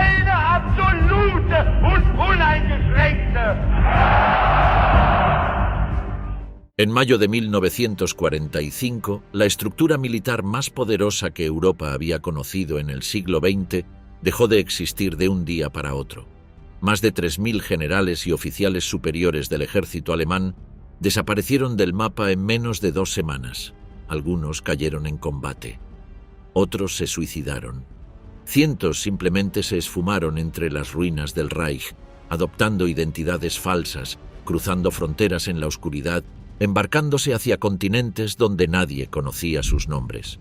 Eine absolute und uneingeschränkte. En mayo de 1945, la estructura militar más poderosa que Europa había conocido en el siglo XX dejó de existir de un día para otro. Más de 3.000 generales y oficiales superiores del ejército alemán desaparecieron del mapa en menos de 2 semanas. Algunos cayeron en combate. Otros se suicidaron. Cientos simplemente se esfumaron entre las ruinas del Reich, adoptando identidades falsas, cruzando fronteras en la oscuridad, embarcándose hacia continentes donde nadie conocía sus nombres.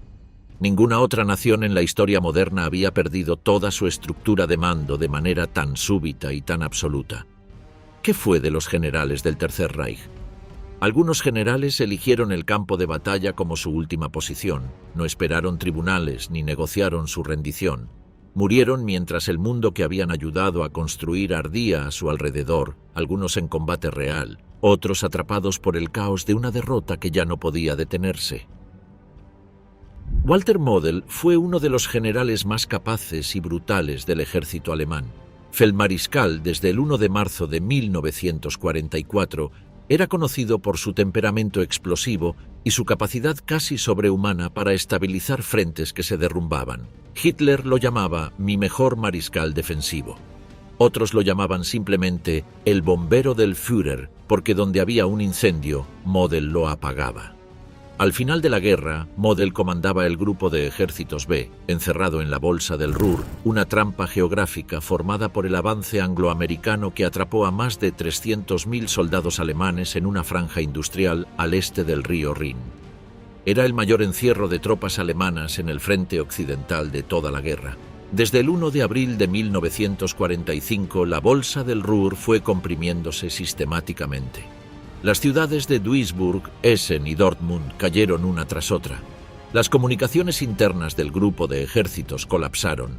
Ninguna otra nación en la historia moderna había perdido toda su estructura de mando de manera tan súbita y tan absoluta. ¿Qué fue de los generales del Tercer Reich? Algunos generales eligieron el campo de batalla como su última posición, no esperaron tribunales ni negociaron su rendición. Murieron mientras el mundo que habían ayudado a construir ardía a su alrededor, algunos en combate real, otros atrapados por el caos de una derrota que ya no podía detenerse. Walter Model fue uno de los generales más capaces y brutales del ejército alemán. Feldmariscal desde el 1 de marzo de 1944, era conocido por su temperamento explosivo y su capacidad casi sobrehumana para estabilizar frentes que se derrumbaban. Hitler lo llamaba mi mejor mariscal defensivo. Otros lo llamaban simplemente el bombero del Führer, porque donde había un incendio, Model lo apagaba. Al final de la guerra, Model comandaba el grupo de ejércitos B, encerrado en la bolsa del Ruhr, una trampa geográfica formada por el avance angloamericano que atrapó a más de 300.000 soldados alemanes en una franja industrial al este del río Rin. Era el mayor encierro de tropas alemanas en el frente occidental de toda la guerra. Desde el 1 de abril de 1945, la bolsa del Ruhr fue comprimiéndose sistemáticamente. Las ciudades de Duisburg, Essen y Dortmund cayeron una tras otra. Las comunicaciones internas del grupo de ejércitos colapsaron.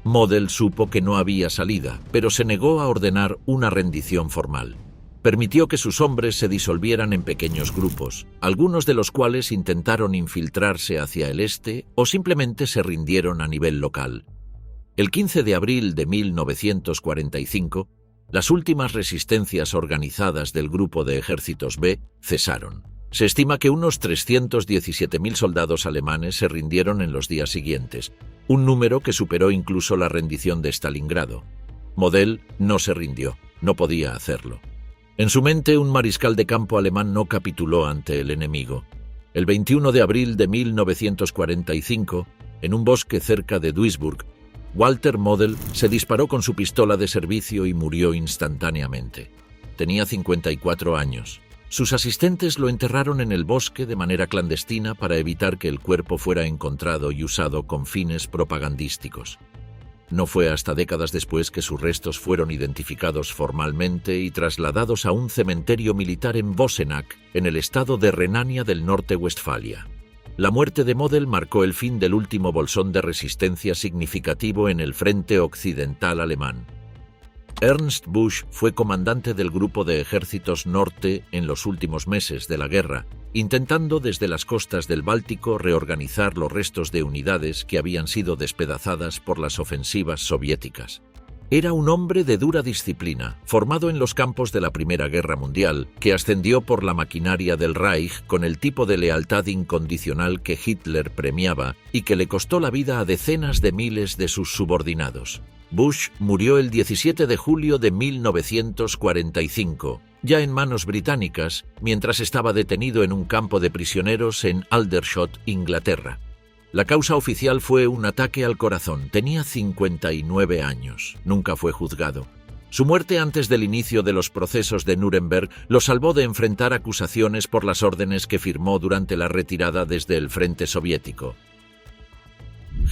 Model supo que no había salida, pero se negó a ordenar una rendición formal. Permitió que sus hombres se disolvieran en pequeños grupos, algunos de los cuales intentaron infiltrarse hacia el este o simplemente se rindieron a nivel local. El 15 de abril de 1945, las últimas resistencias organizadas del grupo de ejércitos B cesaron. Se estima que unos 317.000 soldados alemanes se rindieron en los días siguientes, un número que superó incluso la rendición de Stalingrado. Model no se rindió, no podía hacerlo. En su mente, un mariscal de campo alemán no capituló ante el enemigo. El 21 de abril de 1945, en un bosque cerca de Duisburg, Walter Model se disparó con su pistola de servicio y murió instantáneamente. Tenía 54 años. Sus asistentes lo enterraron en el bosque de manera clandestina para evitar que el cuerpo fuera encontrado y usado con fines propagandísticos. No fue hasta décadas después que sus restos fueron identificados formalmente y trasladados a un cementerio militar en Bosenach, en el estado de Renania del Norte-Westfalia. La muerte de Model marcó el fin del último bolsón de resistencia significativo en el frente occidental alemán. Ernst Busch fue comandante del grupo de ejércitos norte en los últimos meses de la guerra, intentando desde las costas del Báltico reorganizar los restos de unidades que habían sido despedazadas por las ofensivas soviéticas. Era un hombre de dura disciplina, formado en los campos de la Primera Guerra Mundial, que ascendió por la maquinaria del Reich con el tipo de lealtad incondicional que Hitler premiaba y que le costó la vida a decenas de miles de sus subordinados. Busch murió el 17 de julio de 1945, ya en manos británicas, mientras estaba detenido en un campo de prisioneros en Aldershot, Inglaterra. La causa oficial fue un ataque al corazón. Tenía 59 años. Nunca fue juzgado. Su muerte antes del inicio de los procesos de Nuremberg lo salvó de enfrentar acusaciones por las órdenes que firmó durante la retirada desde el frente soviético.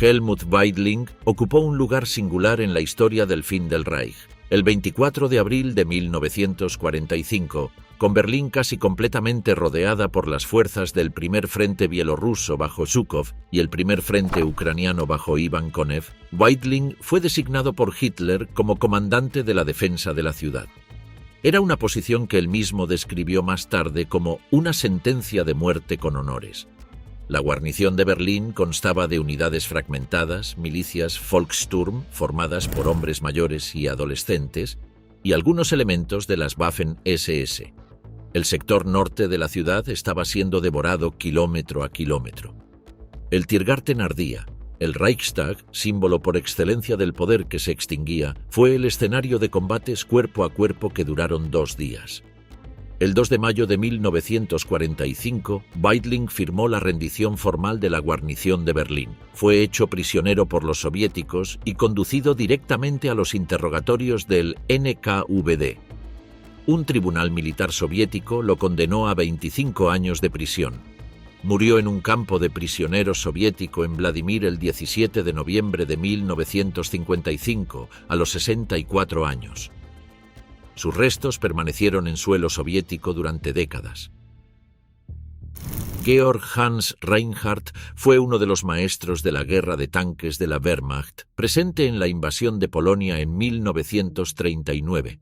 Helmut Weidling ocupó un lugar singular en la historia del fin del Reich. El 24 de abril de 1945, con Berlín casi completamente rodeada por las fuerzas del primer frente bielorruso bajo Zhukov y el primer frente ucraniano bajo Iván Konev, Weidling fue designado por Hitler como comandante de la defensa de la ciudad. Era una posición que él mismo describió más tarde como una sentencia de muerte con honores. La guarnición de Berlín constaba de unidades fragmentadas, milicias Volkssturm formadas por hombres mayores y adolescentes, y algunos elementos de las Waffen-SS. El sector norte de la ciudad estaba siendo devorado kilómetro a kilómetro. El Tiergarten ardía. El Reichstag, símbolo por excelencia del poder que se extinguía, fue el escenario de combates cuerpo a cuerpo que duraron 2 días. El 2 de mayo de 1945, Weidling firmó la rendición formal de la guarnición de Berlín. Fue hecho prisionero por los soviéticos y conducido directamente a los interrogatorios del NKVD. Un tribunal militar soviético lo condenó a 25 años de prisión. Murió en un campo de prisioneros soviético en Vladimir el 17 de noviembre de 1955, a los 64 años. Sus restos permanecieron en suelo soviético durante décadas. Georg Hans Reinhardt fue uno de los maestros de la guerra de tanques de la Wehrmacht, presente en la invasión de Polonia en 1939,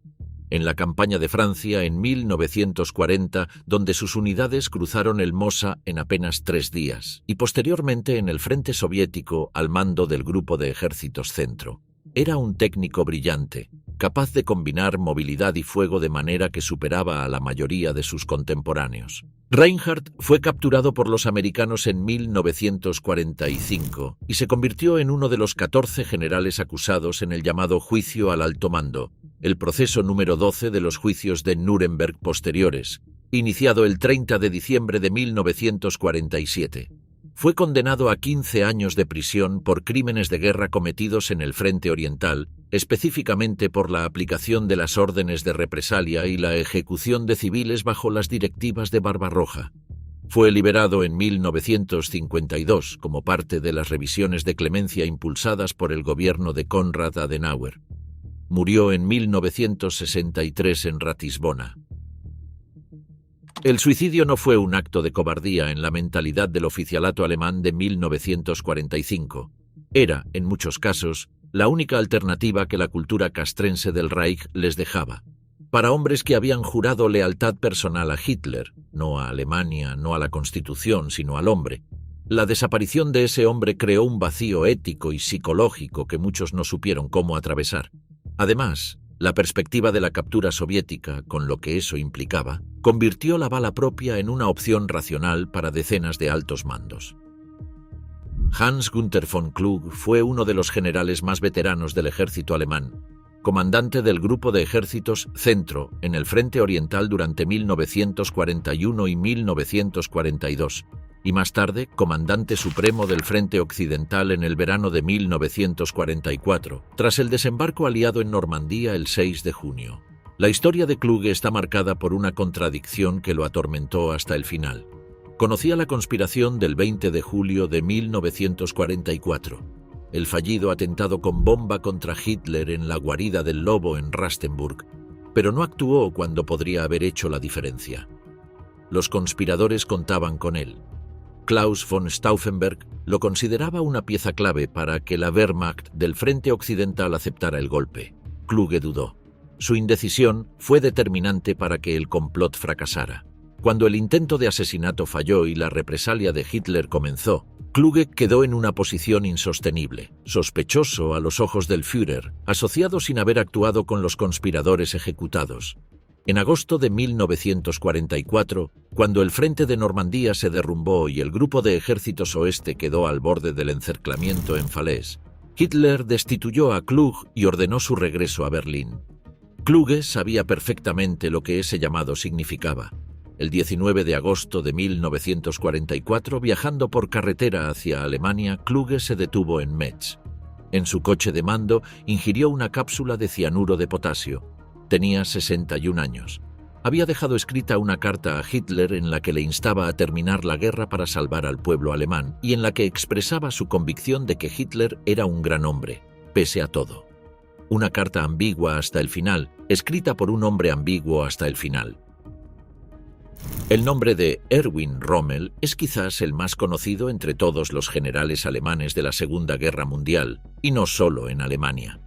en la campaña de Francia en 1940, donde sus unidades cruzaron el Mosa en apenas 3 días, y posteriormente en el frente soviético al mando del Grupo de Ejércitos Centro. Era un técnico brillante, capaz de combinar movilidad y fuego de manera que superaba a la mayoría de sus contemporáneos. Reinhardt fue capturado por los americanos en 1945 y se convirtió en uno de los 14 generales acusados en el llamado Juicio al Alto Mando, el proceso número 12 de los juicios de Nuremberg posteriores, iniciado el 30 de diciembre de 1947. Fue condenado a 15 años de prisión por crímenes de guerra cometidos en el Frente Oriental, específicamente por la aplicación de las órdenes de represalia y la ejecución de civiles bajo las directivas de Barbarroja. Fue liberado en 1952 como parte de las revisiones de clemencia impulsadas por el gobierno de Konrad Adenauer. Murió en 1963 en Ratisbona. El suicidio no fue un acto de cobardía en la mentalidad del oficialato alemán de 1945. Era, en muchos casos, la única alternativa que la cultura castrense del Reich les dejaba. Para hombres que habían jurado lealtad personal a Hitler, no a Alemania, no a la Constitución, sino al hombre, la desaparición de ese hombre creó un vacío ético y psicológico que muchos no supieron cómo atravesar. Además, la perspectiva de la captura soviética, con lo que eso implicaba, convirtió la bala propia en una opción racional para decenas de altos mandos. Hans Günther von Klug fue uno de los generales más veteranos del ejército alemán, comandante del Grupo de Ejércitos Centro en el Frente Oriental durante 1941 y 1942, y más tarde comandante supremo del Frente Occidental en el verano de 1944, tras el desembarco aliado en Normandía el 6 de junio. La historia de Kluge está marcada por una contradicción que lo atormentó hasta el final. Conocía la conspiración del 20 de julio de 1944, el fallido atentado con bomba contra Hitler en la guarida del Lobo en Rastenburg, pero no actuó cuando podría haber hecho la diferencia. Los conspiradores contaban con él. Klaus von Stauffenberg lo consideraba una pieza clave para que la Wehrmacht del Frente Occidental aceptara el golpe. Kluge dudó. Su indecisión fue determinante para que el complot fracasara. Cuando el intento de asesinato falló y la represalia de Hitler comenzó, Kluge quedó en una posición insostenible, sospechoso a los ojos del Führer, asociado sin haber actuado con los conspiradores ejecutados. En agosto de 1944, cuando el frente de Normandía se derrumbó y el grupo de ejércitos oeste quedó al borde del encerclamiento en Falaise, Hitler destituyó a Klug y ordenó su regreso a Berlín. Kluge sabía perfectamente lo que ese llamado significaba. El 19 de agosto de 1944, viajando por carretera hacia Alemania, Kluge se detuvo en Metz. En su coche de mando ingirió una cápsula de cianuro de potasio. Tenía 61 años. Había dejado escrita una carta a Hitler en la que le instaba a terminar la guerra para salvar al pueblo alemán y en la que expresaba su convicción de que Hitler era un gran hombre, pese a todo. Una carta ambigua hasta el final, escrita por un hombre ambiguo hasta el final. El nombre de Erwin Rommel es quizás el más conocido entre todos los generales alemanes de la Segunda Guerra Mundial, y no solo en Alemania.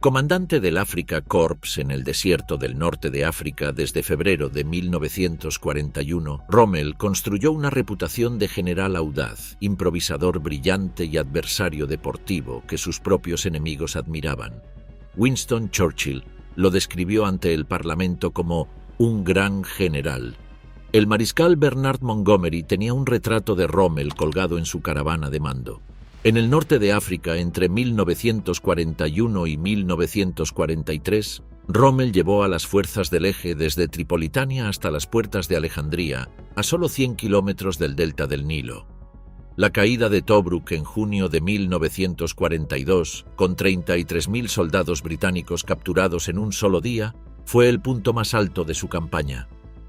Comandante del Afrika Korps en el desierto del norte de África desde febrero de 1941, Rommel construyó una reputación de general audaz, improvisador brillante y adversario deportivo que sus propios enemigos admiraban. Winston Churchill lo describió ante el Parlamento como un gran general. El mariscal Bernard Montgomery tenía un retrato de Rommel colgado en su caravana de mando. En el norte de África, entre 1941 y 1943, Rommel llevó a las fuerzas del Eje desde Tripolitania hasta las puertas de Alejandría, a solo 100 kilómetros del delta del Nilo. La caída de Tobruk en junio de 1942, con 33.000 soldados británicos capturados en un solo día, fue el punto más alto de su campaña.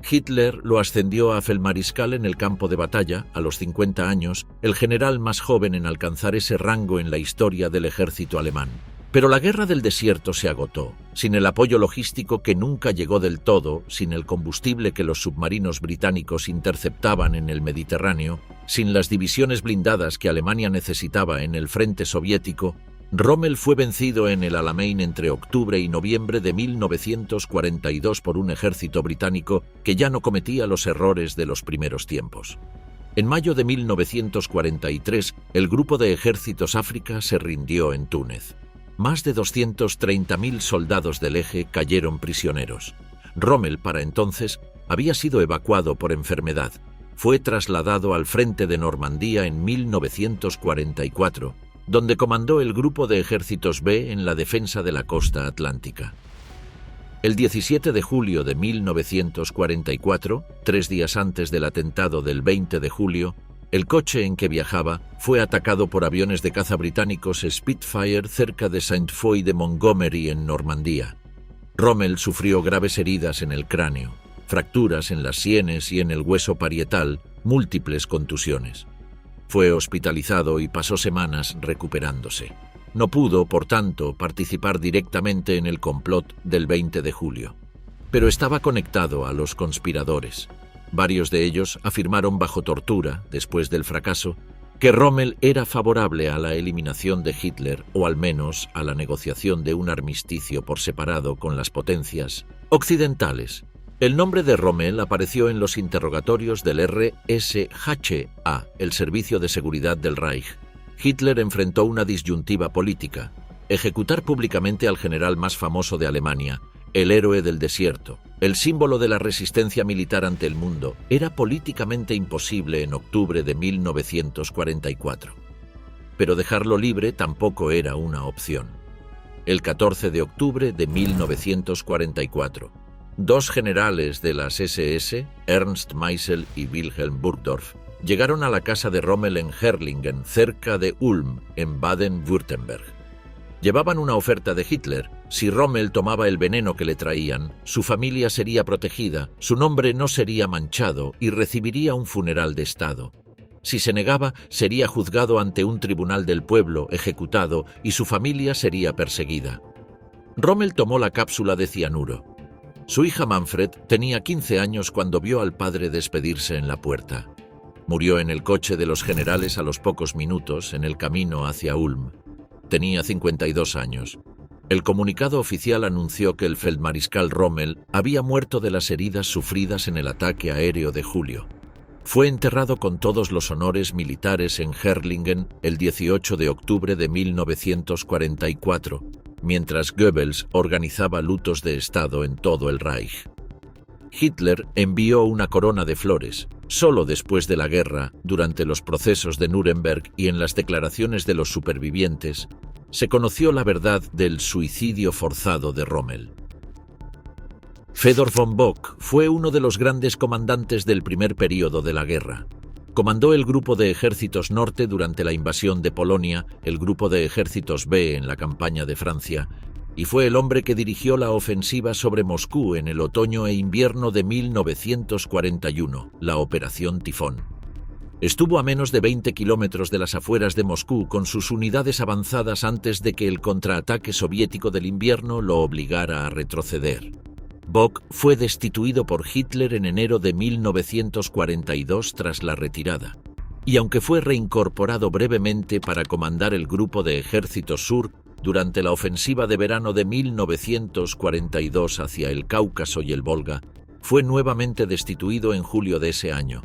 Hitler lo ascendió a feldmariscal en el campo de batalla, a los 50 años, el general más joven en alcanzar ese rango en la historia del ejército alemán. Pero la guerra del desierto se agotó, sin el apoyo logístico que nunca llegó del todo, sin el combustible que los submarinos británicos interceptaban en el Mediterráneo, sin las divisiones blindadas que Alemania necesitaba en el frente soviético. Rommel fue vencido en el Alamein entre octubre y noviembre de 1942 por un ejército británico que ya no cometía los errores de los primeros tiempos. En mayo de 1943, el grupo de ejércitos África se rindió en Túnez. Más de 230.000 soldados del Eje cayeron prisioneros. Rommel, para entonces, había sido evacuado por enfermedad. Fue trasladado al frente de Normandía en 1944, donde comandó el grupo de ejércitos B en la defensa de la costa atlántica. El 17 de julio de 1944, 3 días antes del atentado del 20 de julio, el coche en que viajaba fue atacado por aviones de caza británicos Spitfire cerca de Saint-Foy de Montgomery en Normandía. Rommel sufrió graves heridas en el cráneo, fracturas en las sienes y en el hueso parietal, múltiples contusiones. Fue hospitalizado y pasó semanas recuperándose. No pudo, por tanto, participar directamente en el complot del 20 de julio. Pero estaba conectado a los conspiradores. Varios de ellos afirmaron bajo tortura, después del fracaso, que Rommel era favorable a la eliminación de Hitler o al menos a la negociación de un armisticio por separado con las potencias occidentales. El nombre de Rommel apareció en los interrogatorios del RSHA, el Servicio de Seguridad del Reich. Hitler enfrentó una disyuntiva política: ejecutar públicamente al general más famoso de Alemania, el héroe del desierto, el símbolo de la resistencia militar ante el mundo, era políticamente imposible en octubre de 1944. Pero dejarlo libre tampoco era una opción. El 14 de octubre de 1944, 2 generales de las SS, Ernst Meisel y Wilhelm Burgdorf, llegaron a la casa de Rommel en Herrlingen, cerca de Ulm, en Baden-Württemberg. Llevaban una oferta de Hitler: si Rommel tomaba el veneno que le traían, su familia sería protegida, su nombre no sería manchado y recibiría un funeral de Estado. Si se negaba, sería juzgado ante un tribunal del pueblo, ejecutado, y su familia sería perseguida. Rommel tomó la cápsula de cianuro. Su hija Manfred tenía 15 años cuando vio al padre despedirse en la puerta. Murió en el coche de los generales a los pocos minutos, en el camino hacia Ulm. Tenía 52 años. El comunicado oficial anunció que el feldmariscal Rommel había muerto de las heridas sufridas en el ataque aéreo de julio. Fue enterrado con todos los honores militares en Herrlingen el 18 de octubre de 1944, mientras Goebbels organizaba lutos de Estado en todo el Reich. Hitler envió una corona de flores. Solo después de la guerra, durante los procesos de Nuremberg y en las declaraciones de los supervivientes, se conoció la verdad del suicidio forzado de Rommel. Fedor von Bock fue uno de los grandes comandantes del primer período de la guerra. Comandó el grupo de ejércitos norte durante la invasión de Polonia, el grupo de ejércitos B en la campaña de Francia, y fue el hombre que dirigió la ofensiva sobre Moscú en el otoño e invierno de 1941, la Operación Tifón. Estuvo a menos de 20 kilómetros de las afueras de Moscú con sus unidades avanzadas antes de que el contraataque soviético del invierno lo obligara a retroceder. Bock fue destituido por Hitler en enero de 1942 tras la retirada, y aunque fue reincorporado brevemente para comandar el grupo de ejércitos sur, durante la ofensiva de verano de 1942 hacia el Cáucaso y el Volga, fue nuevamente destituido en julio de ese año.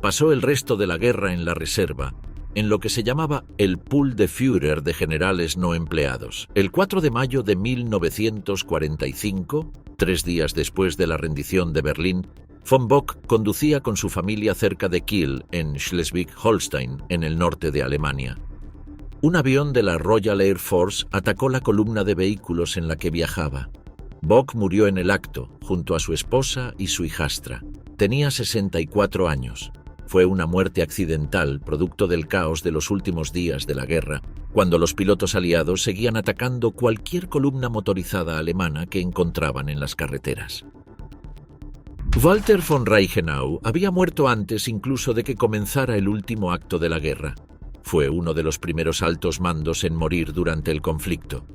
Pasó el resto de la guerra en la reserva, en lo que se llamaba el Pool de Führer de generales no empleados. El 4 de mayo de 1945, 3 días después de la rendición de Berlín, von Bock conducía con su familia cerca de Kiel, en Schleswig-Holstein, en el norte de Alemania. Un avión de la Royal Air Force atacó la columna de vehículos en la que viajaba. Bock murió en el acto, junto a su esposa y su hijastra. Tenía 64 años. Fue una muerte accidental, producto del caos de los últimos días de la guerra, cuando los pilotos aliados seguían atacando cualquier columna motorizada alemana que encontraban en las carreteras. Walter von Reichenau había muerto antes incluso de que comenzara el último acto de la guerra. Fue uno de los primeros altos mandos en morir durante el conflicto.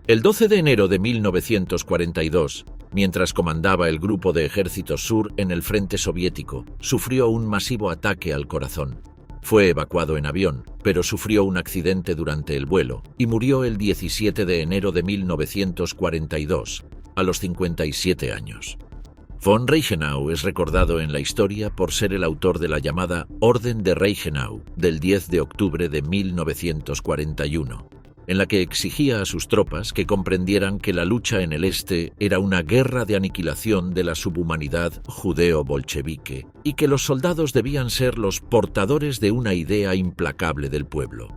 El 12 de enero de 1942, mientras comandaba el Grupo de Ejércitos Sur en el frente soviético, sufrió un masivo ataque al corazón. Fue evacuado en avión, pero sufrió un accidente durante el vuelo y murió el 17 de enero de 1942, a los 57 años. Von Reichenau es recordado en la historia por ser el autor de la llamada Orden de Reichenau del 10 de octubre de 1941, en la que exigía a sus tropas que comprendieran que la lucha en el este era una guerra de aniquilación de la subhumanidad judeo-bolchevique y que los soldados debían ser los portadores de una idea implacable del pueblo.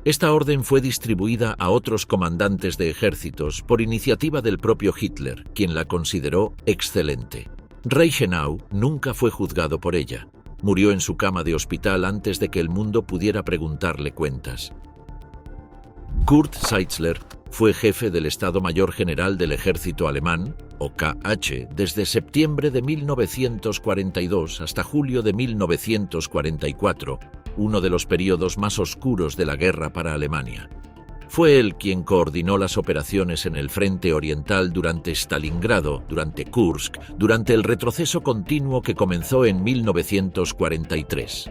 Esta orden fue distribuida a otros comandantes de ejércitos por iniciativa del propio Hitler, quien la consideró excelente. Reichenau nunca fue juzgado por ella. Murió en su cama de hospital antes de que el mundo pudiera preguntarle cuentas. Kurt Seitzler fue jefe del Estado Mayor General del Ejército Alemán, o KH, desde septiembre de 1942 hasta julio de 1944, uno de los periodos más oscuros de la guerra para Alemania. Fue él quien coordinó las operaciones en el frente oriental durante Stalingrado, durante Kursk, durante el retroceso continuo que comenzó en 1943.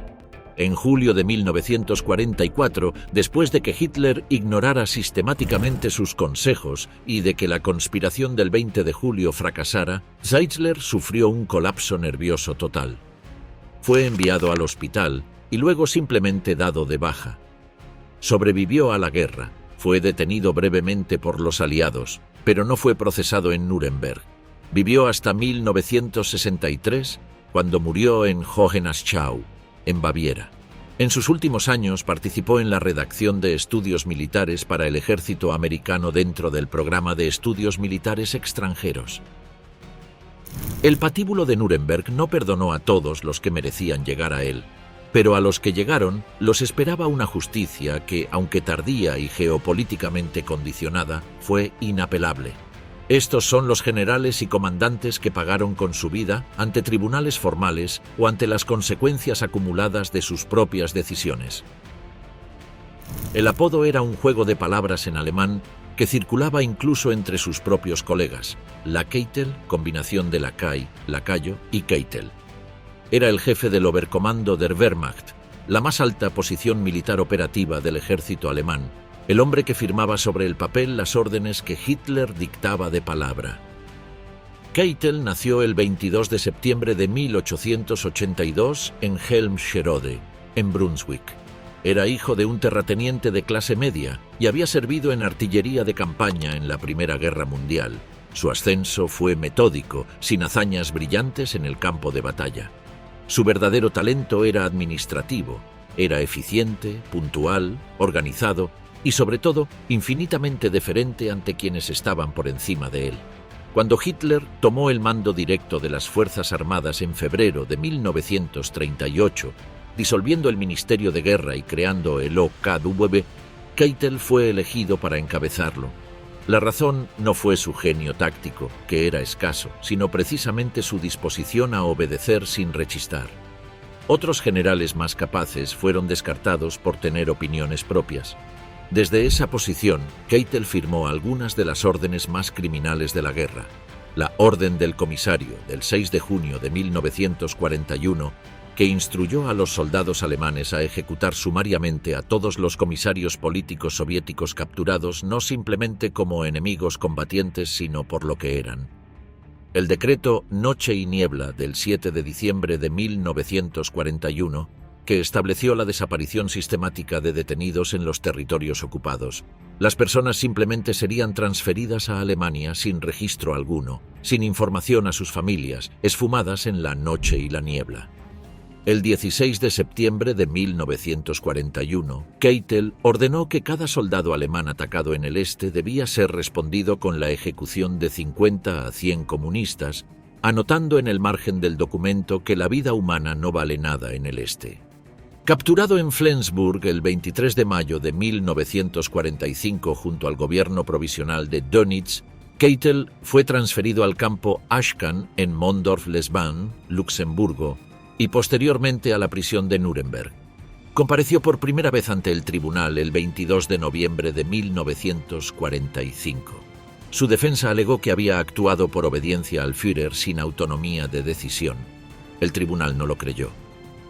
En julio de 1944, después de que Hitler ignorara sistemáticamente sus consejos y de que la conspiración del 20 de julio fracasara, Seitzler sufrió un colapso nervioso total. Fue enviado al hospital y luego simplemente dado de baja. Sobrevivió a la guerra, fue detenido brevemente por los aliados, pero no fue procesado en Nuremberg. Vivió hasta 1963, cuando murió en Hohenasschau, en Baviera. En sus últimos años participó en la redacción de estudios militares para el ejército americano dentro del programa de estudios militares extranjeros. El patíbulo de Nuremberg no perdonó a todos los que merecían llegar a él, pero a los que llegaron los esperaba una justicia que, aunque tardía y geopolíticamente condicionada, fue inapelable. Estos son los generales y comandantes que pagaron con su vida ante tribunales formales o ante las consecuencias acumuladas de sus propias decisiones. El apodo era un juego de palabras en alemán que circulaba incluso entre sus propios colegas. Lacketel, combinación de Lakai, lacayo, y Keitel. Era el jefe del Oberkommando der Wehrmacht, la más alta posición militar operativa del ejército alemán, el hombre que firmaba sobre el papel las órdenes que Hitler dictaba de palabra. Keitel nació el 22 de septiembre de 1882 en Helmscherode, en Brunswick. Era hijo de un terrateniente de clase media y había servido en artillería de campaña en la Primera Guerra Mundial. Su ascenso fue metódico, sin hazañas brillantes en el campo de batalla. Su verdadero talento era administrativo. Era eficiente, puntual, organizado y, sobre todo, infinitamente deferente ante quienes estaban por encima de él. Cuando Hitler tomó el mando directo de las Fuerzas Armadas en febrero de 1938, disolviendo el Ministerio de Guerra y creando el OKW, Keitel fue elegido para encabezarlo. La razón no fue su genio táctico, que era escaso, sino precisamente su disposición a obedecer sin rechistar. Otros generales más capaces fueron descartados por tener opiniones propias. Desde esa posición, Keitel firmó algunas de las órdenes más criminales de la guerra. La Orden del Comisario, del 6 de junio de 1941, que instruyó a los soldados alemanes a ejecutar sumariamente a todos los comisarios políticos soviéticos capturados no simplemente como enemigos combatientes, sino por lo que eran. El decreto Noche y Niebla del 7 de diciembre de 1941, que estableció la desaparición sistemática de detenidos en los territorios ocupados. Las personas simplemente serían transferidas a Alemania sin registro alguno, sin información a sus familias, esfumadas en la noche y la niebla. El 16 de septiembre de 1941, Keitel ordenó que cada soldado alemán atacado en el este debía ser respondido con la ejecución de 50 a 100 comunistas, anotando en el margen del documento que la vida humana no vale nada en el este. Capturado en Flensburg el 23 de mayo de 1945 junto al gobierno provisional de Dönitz, Keitel fue transferido al campo Aschkan en Mondorf-les-Bains, Luxemburgo, y posteriormente a la prisión de Nuremberg. Compareció por primera vez ante el tribunal el 22 de noviembre de 1945. Su defensa alegó que había actuado por obediencia al Führer sin autonomía de decisión. El tribunal no lo creyó.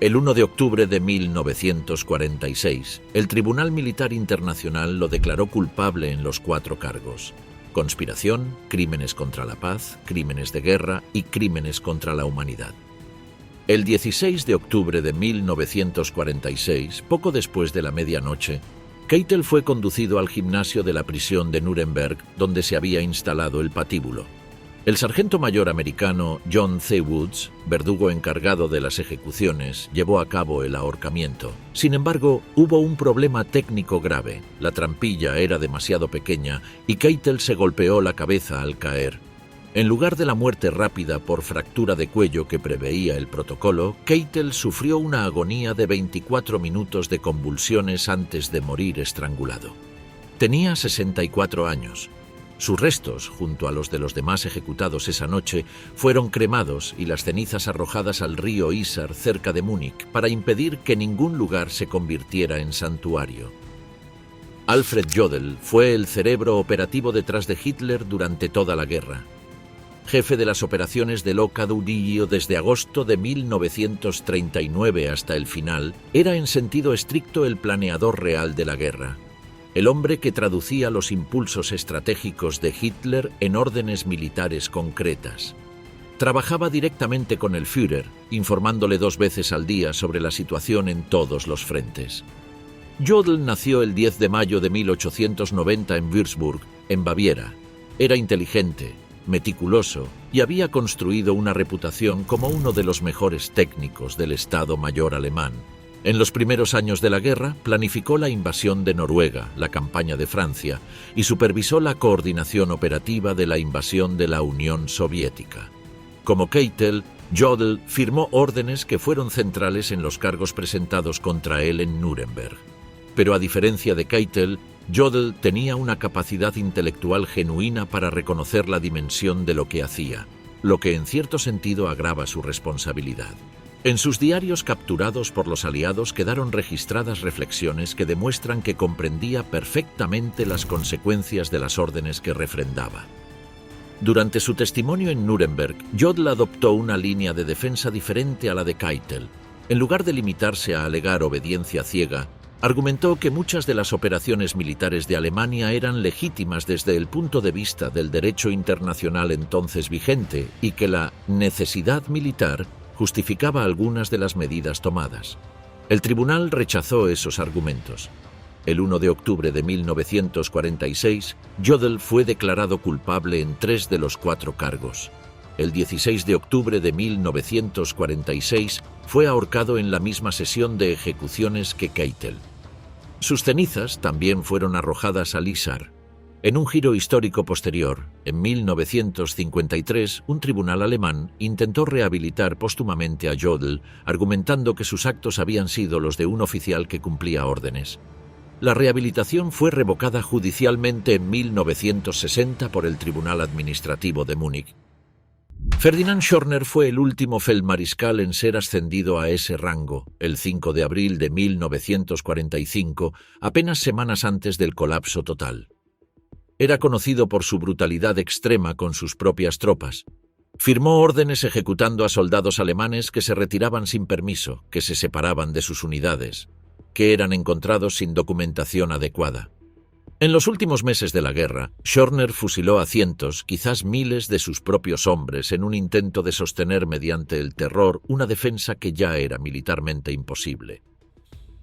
El 1 de octubre de 1946, el Tribunal Militar Internacional lo declaró culpable en los 4 cargos: conspiración, crímenes contra la paz, crímenes de guerra y crímenes contra la humanidad. El 16 de octubre de 1946, poco después de la medianoche, Keitel fue conducido al gimnasio de la prisión de Nuremberg, donde se había instalado el patíbulo. El sargento mayor americano John C. Woods, verdugo encargado de las ejecuciones, llevó a cabo el ahorcamiento. Sin embargo, hubo un problema técnico grave. La trampilla era demasiado pequeña y Keitel se golpeó la cabeza al caer. En lugar de la muerte rápida por fractura de cuello que preveía el protocolo, Keitel sufrió una agonía de 24 minutos de convulsiones antes de morir estrangulado. Tenía 64 años. Sus restos, junto a los de los demás ejecutados esa noche, fueron cremados y las cenizas arrojadas al río Isar cerca de Múnich para impedir que ningún lugar se convirtiera en santuario. Alfred Jodl fue el cerebro operativo detrás de Hitler durante toda la guerra. Jefe de las operaciones del Caudillo desde agosto de 1939 hasta el final, era en sentido estricto el planeador real de la guerra. El hombre que traducía los impulsos estratégicos de Hitler en órdenes militares concretas. Trabajaba directamente con el Führer, informándole 2 veces al día sobre la situación en todos los frentes. Jodl nació el 10 de mayo de 1890 en Würzburg, en Baviera. Era inteligente, meticuloso y había construido una reputación como uno de los mejores técnicos del Estado Mayor alemán. En los primeros años de la guerra, planificó la invasión de Noruega, la campaña de Francia, y supervisó la coordinación operativa de la invasión de la Unión Soviética. Como Keitel, Jodl firmó órdenes que fueron centrales en los cargos presentados contra él en Nuremberg. Pero a diferencia de Keitel, Jodl tenía una capacidad intelectual genuina para reconocer la dimensión de lo que hacía, lo que en cierto sentido agrava su responsabilidad. En sus diarios capturados por los aliados quedaron registradas reflexiones que demuestran que comprendía perfectamente las consecuencias de las órdenes que refrendaba. Durante su testimonio en Nuremberg, Jodl adoptó una línea de defensa diferente a la de Keitel. En lugar de limitarse a alegar obediencia ciega, argumentó que muchas de las operaciones militares de Alemania eran legítimas desde el punto de vista del derecho internacional entonces vigente y que la necesidad militar justificaba algunas de las medidas tomadas. El tribunal rechazó esos argumentos. El 1 de octubre de 1946, Jodl fue declarado culpable en 3 de los 4 cargos. El 16 de octubre de 1946 fue ahorcado en la misma sesión de ejecuciones que Keitel. Sus cenizas también fueron arrojadas al Isar. En un giro histórico posterior, en 1953, un tribunal alemán intentó rehabilitar póstumamente a Jodl, argumentando que sus actos habían sido los de un oficial que cumplía órdenes. La rehabilitación fue revocada judicialmente en 1960 por el Tribunal Administrativo de Múnich. Ferdinand Schörner fue el último feldmariscal en ser ascendido a ese rango, el 5 de abril de 1945, apenas semanas antes del colapso total. Era conocido por su brutalidad extrema con sus propias tropas. Firmó órdenes ejecutando a soldados alemanes que se retiraban sin permiso, que se separaban de sus unidades, que eran encontrados sin documentación adecuada. En los últimos meses de la guerra, Schörner fusiló a cientos, quizás miles de sus propios hombres en un intento de sostener mediante el terror una defensa que ya era militarmente imposible.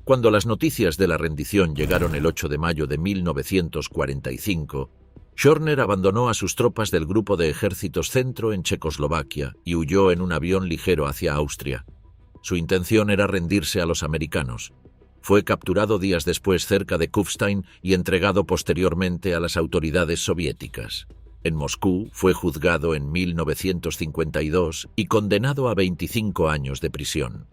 Cuando las noticias de la rendición llegaron el 8 de mayo de 1945, Schörner abandonó a sus tropas del Grupo de Ejércitos Centro en Checoslovaquia y huyó en un avión ligero hacia Austria. Su intención era rendirse a los americanos. Fue capturado días después cerca de Kufstein y entregado posteriormente a las autoridades soviéticas. En Moscú fue juzgado en 1952 y condenado a 25 años de prisión.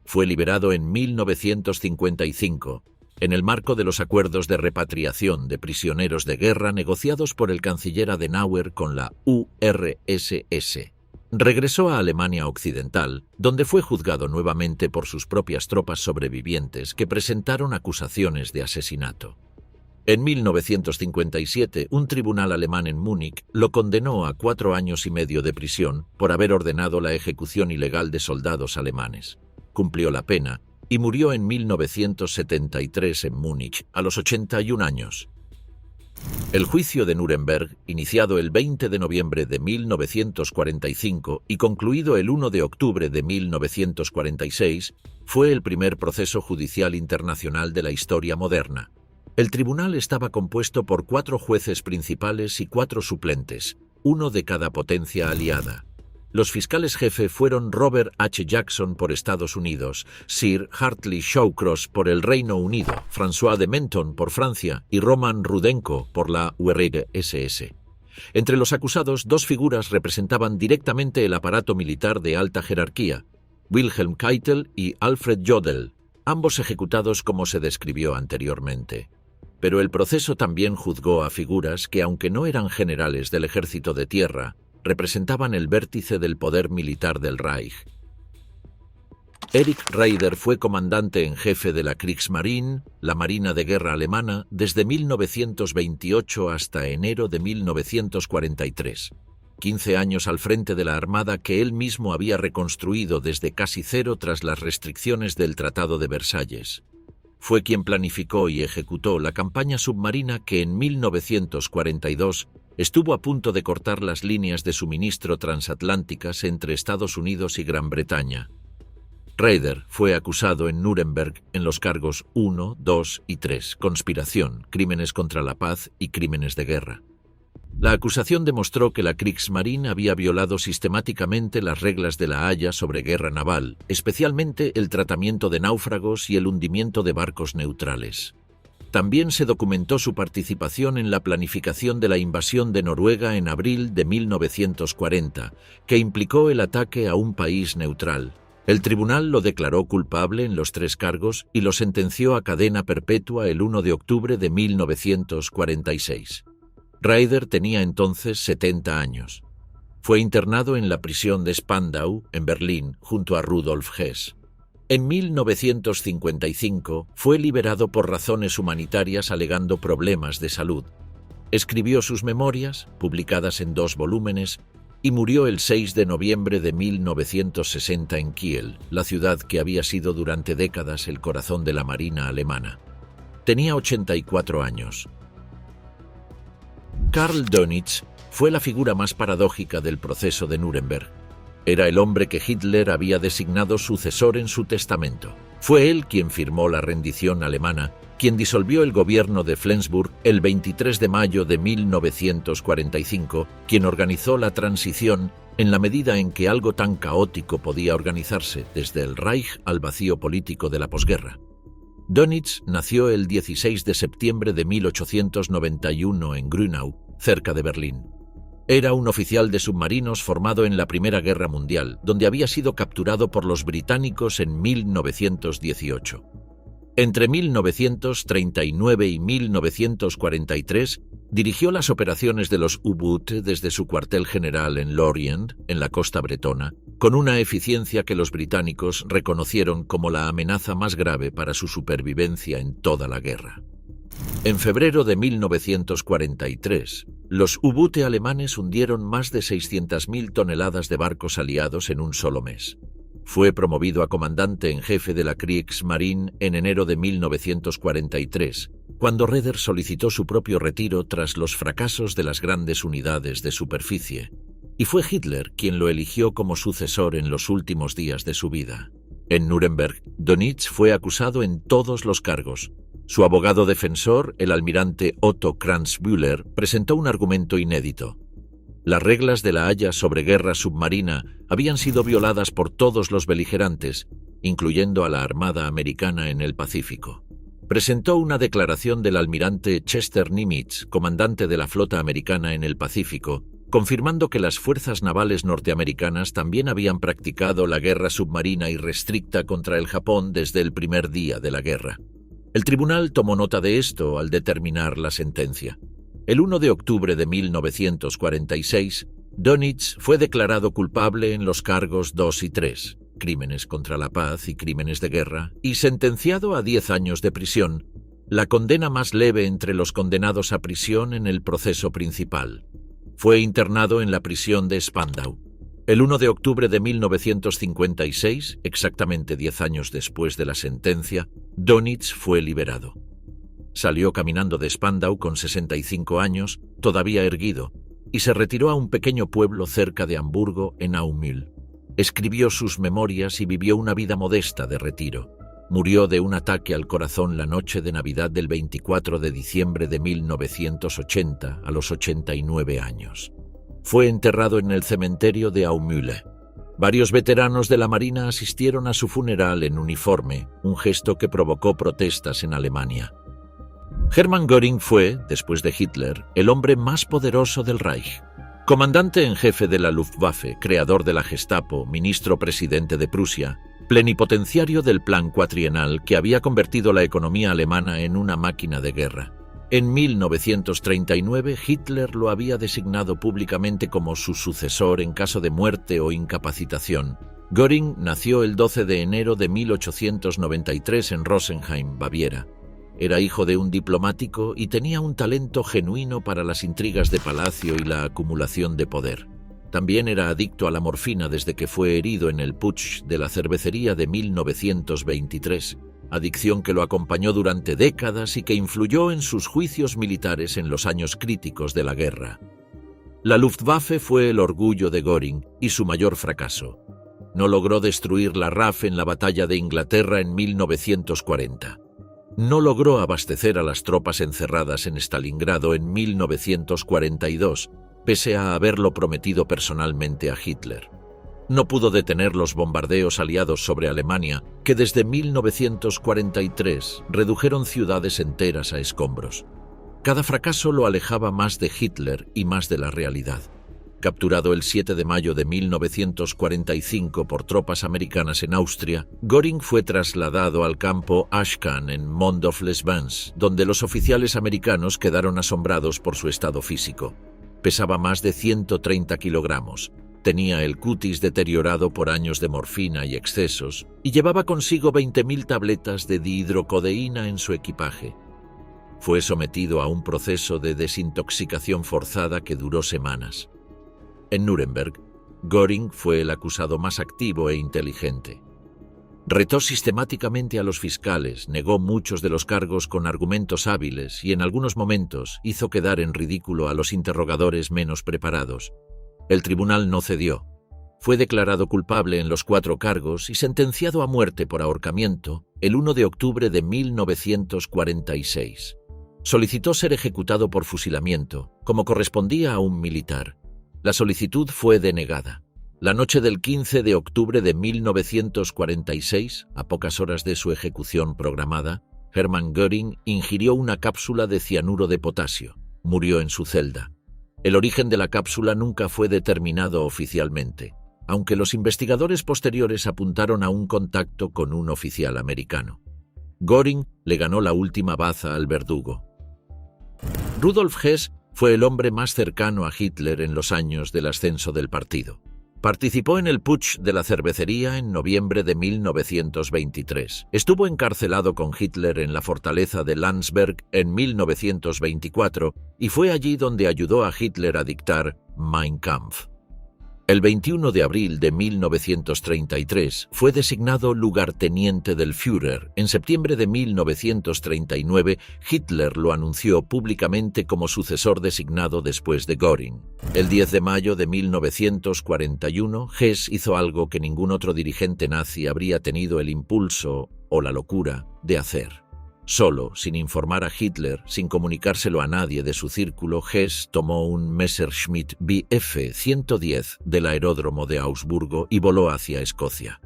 Fue liberado en 1955, en el marco de los acuerdos de repatriación de prisioneros de guerra negociados por el canciller Adenauer con la URSS. Regresó a Alemania Occidental, donde fue juzgado nuevamente por sus propias tropas sobrevivientes que presentaron acusaciones de asesinato. En 1957, un tribunal alemán en Múnich lo condenó a 4 años y medio de prisión por haber ordenado la ejecución ilegal de soldados alemanes. Cumplió la pena y murió en 1973 en Múnich, a los 81 años. El juicio de Nuremberg, iniciado el 20 de noviembre de 1945 y concluido el 1 de octubre de 1946, fue el primer proceso judicial internacional de la historia moderna. El tribunal estaba compuesto por 4 jueces principales y 4 suplentes, uno de cada potencia aliada. Los fiscales jefe fueron Robert H. Jackson por Estados Unidos, Sir Hartley Shawcross por el Reino Unido, François de Menthon por Francia y Roman Rudenko por la URSS. Entre los acusados, 2 figuras representaban directamente el aparato militar de alta jerarquía, Wilhelm Keitel y Alfred Jodl, ambos ejecutados como se describió anteriormente. Pero el proceso también juzgó a figuras que, aunque no eran generales del ejército de tierra, representaban el vértice del poder militar del Reich. Erich Raeder fue comandante en jefe de la Kriegsmarine, la Marina de Guerra alemana, desde 1928 hasta enero de 1943. 15 años al frente de la armada que él mismo había reconstruido desde casi cero tras las restricciones del Tratado de Versalles. Fue quien planificó y ejecutó la campaña submarina que en 1942 estuvo a punto de cortar las líneas de suministro transatlánticas entre Estados Unidos y Gran Bretaña. Raeder fue acusado en Nuremberg en los cargos 1, 2 y 3, conspiración, crímenes contra la paz y crímenes de guerra. La acusación demostró que la Kriegsmarine había violado sistemáticamente las reglas de la Haya sobre guerra naval, especialmente el tratamiento de náufragos y el hundimiento de barcos neutrales. También se documentó su participación en la planificación de la invasión de Noruega en abril de 1940, que implicó el ataque a un país neutral. El tribunal lo declaró culpable en los 3 cargos y lo sentenció a cadena perpetua el 1 de octubre de 1946. Raeder tenía entonces 70 años. Fue internado en la prisión de Spandau, en Berlín, junto a Rudolf Hess. En 1955 fue liberado por razones humanitarias alegando problemas de salud. Escribió sus memorias, publicadas en 2 volúmenes, y murió el 6 de noviembre de 1960 en Kiel, la ciudad que había sido durante décadas el corazón de la Marina alemana. Tenía 84 años. Karl Dönitz fue la figura más paradójica del proceso de Nuremberg. Era el hombre que Hitler había designado sucesor en su testamento. Fue él quien firmó la rendición alemana, quien disolvió el gobierno de Flensburg el 23 de mayo de 1945, quien organizó la transición en la medida en que algo tan caótico podía organizarse desde el Reich al vacío político de la posguerra. Dönitz nació el 16 de septiembre de 1891 en Grünau, cerca de Berlín. Era un oficial de submarinos formado en la Primera Guerra Mundial, donde había sido capturado por los británicos en 1918. Entre 1939 y 1943 dirigió las operaciones de los U-Boot desde su cuartel general en Lorient, en la costa bretona, con una eficiencia que los británicos reconocieron como la amenaza más grave para su supervivencia en toda la guerra. En febrero de 1943, los U-Boote alemanes hundieron más de 600.000 toneladas de barcos aliados en un solo mes. Fue promovido a comandante en jefe de la Kriegsmarine en enero de 1943, cuando Raeder solicitó su propio retiro tras los fracasos de las grandes unidades de superficie, y fue Hitler quien lo eligió como sucesor en los últimos días de su vida. En Nuremberg, Dönitz fue acusado en todos los cargos. Su abogado defensor, el almirante Otto Kranzbühler, presentó un argumento inédito. Las reglas de la Haya sobre guerra submarina habían sido violadas por todos los beligerantes, incluyendo a la Armada Americana en el Pacífico. Presentó una declaración del almirante Chester Nimitz, comandante de la flota americana en el Pacífico, confirmando que las fuerzas navales norteamericanas también habían practicado la guerra submarina irrestricta contra el Japón desde el primer día de la guerra. El tribunal tomó nota de esto al determinar la sentencia. El 1 de octubre de 1946, Dönitz fue declarado culpable en los cargos 2 y 3, crímenes contra la paz y crímenes de guerra, y sentenciado a 10 años de prisión, la condena más leve entre los condenados a prisión en el proceso principal. Fue internado en la prisión de Spandau. El 1 de octubre de 1956, exactamente 10 años después de la sentencia, Dönitz fue liberado. Salió caminando de Spandau con 65 años, todavía erguido, y se retiró a un pequeño pueblo cerca de Hamburgo, en Aumühl. Escribió sus memorias y vivió una vida modesta de retiro. Murió de un ataque al corazón la noche de Navidad del 24 de diciembre de 1980, a los 89 años. Fue enterrado en el cementerio de Aumühle. Varios veteranos de la Marina asistieron a su funeral en uniforme, un gesto que provocó protestas en Alemania. Hermann Göring fue, después de Hitler, el hombre más poderoso del Reich. Comandante en jefe de la Luftwaffe, creador de la Gestapo, ministro-presidente de Prusia, plenipotenciario del Plan Cuatrienal que había convertido la economía alemana en una máquina de guerra. En 1939, Hitler lo había designado públicamente como su sucesor en caso de muerte o incapacitación. Göring nació el 12 de enero de 1893 en Rosenheim, Baviera. Era hijo de un diplomático y tenía un talento genuino para las intrigas de palacio y la acumulación de poder. También era adicto a la morfina desde que fue herido en el putsch de la cervecería de 1923, adicción que lo acompañó durante décadas y que influyó en sus juicios militares en los años críticos de la guerra. La Luftwaffe fue el orgullo de Göring y su mayor fracaso. No logró destruir la RAF en la batalla de Inglaterra en 1940. No logró abastecer a las tropas encerradas en Stalingrado en 1942, pese a haberlo prometido personalmente a Hitler. No pudo detener los bombardeos aliados sobre Alemania, que desde 1943 redujeron ciudades enteras a escombros. Cada fracaso lo alejaba más de Hitler y más de la realidad. Capturado el 7 de mayo de 1945 por tropas americanas en Austria, Göring fue trasladado al campo Ashcan en Mondorf-les-Bains, donde los oficiales americanos quedaron asombrados por su estado físico. Pesaba más de 130 kilogramos, tenía el cutis deteriorado por años de morfina y excesos, y llevaba consigo 20.000 tabletas de dihidrocodeína en su equipaje. Fue sometido a un proceso de desintoxicación forzada que duró semanas. En Nuremberg, Göring fue el acusado más activo e inteligente. Retó sistemáticamente a los fiscales, negó muchos de los cargos con argumentos hábiles y en algunos momentos hizo quedar en ridículo a los interrogadores menos preparados. El tribunal no cedió. Fue declarado culpable en los 4 cargos y sentenciado a muerte por ahorcamiento el 1 de octubre de 1946. Solicitó ser ejecutado por fusilamiento, como correspondía a un militar. La solicitud fue denegada. La noche del 15 de octubre de 1946, a pocas horas de su ejecución programada, Hermann Göring ingirió una cápsula de cianuro de potasio. Murió en su celda. El origen de la cápsula nunca fue determinado oficialmente, aunque los investigadores posteriores apuntaron a un contacto con un oficial americano. Göring le ganó la última baza al verdugo. Rudolf Hess fue el hombre más cercano a Hitler en los años del ascenso del partido. Participó en el putsch de la cervecería en noviembre de 1923. Estuvo encarcelado con Hitler en la fortaleza de Landsberg en 1924 y fue allí donde ayudó a Hitler a dictar Mein Kampf. El 21 de abril de 1933 fue designado lugarteniente del Führer. En septiembre de 1939, Hitler lo anunció públicamente como sucesor designado después de Göring. El 10 de mayo de 1941, Hess hizo algo que ningún otro dirigente nazi habría tenido el impulso o la locura de hacer. Solo, sin informar a Hitler, sin comunicárselo a nadie de su círculo, Hess tomó un Messerschmitt Bf-110 del aeródromo de Augsburgo y voló hacia Escocia.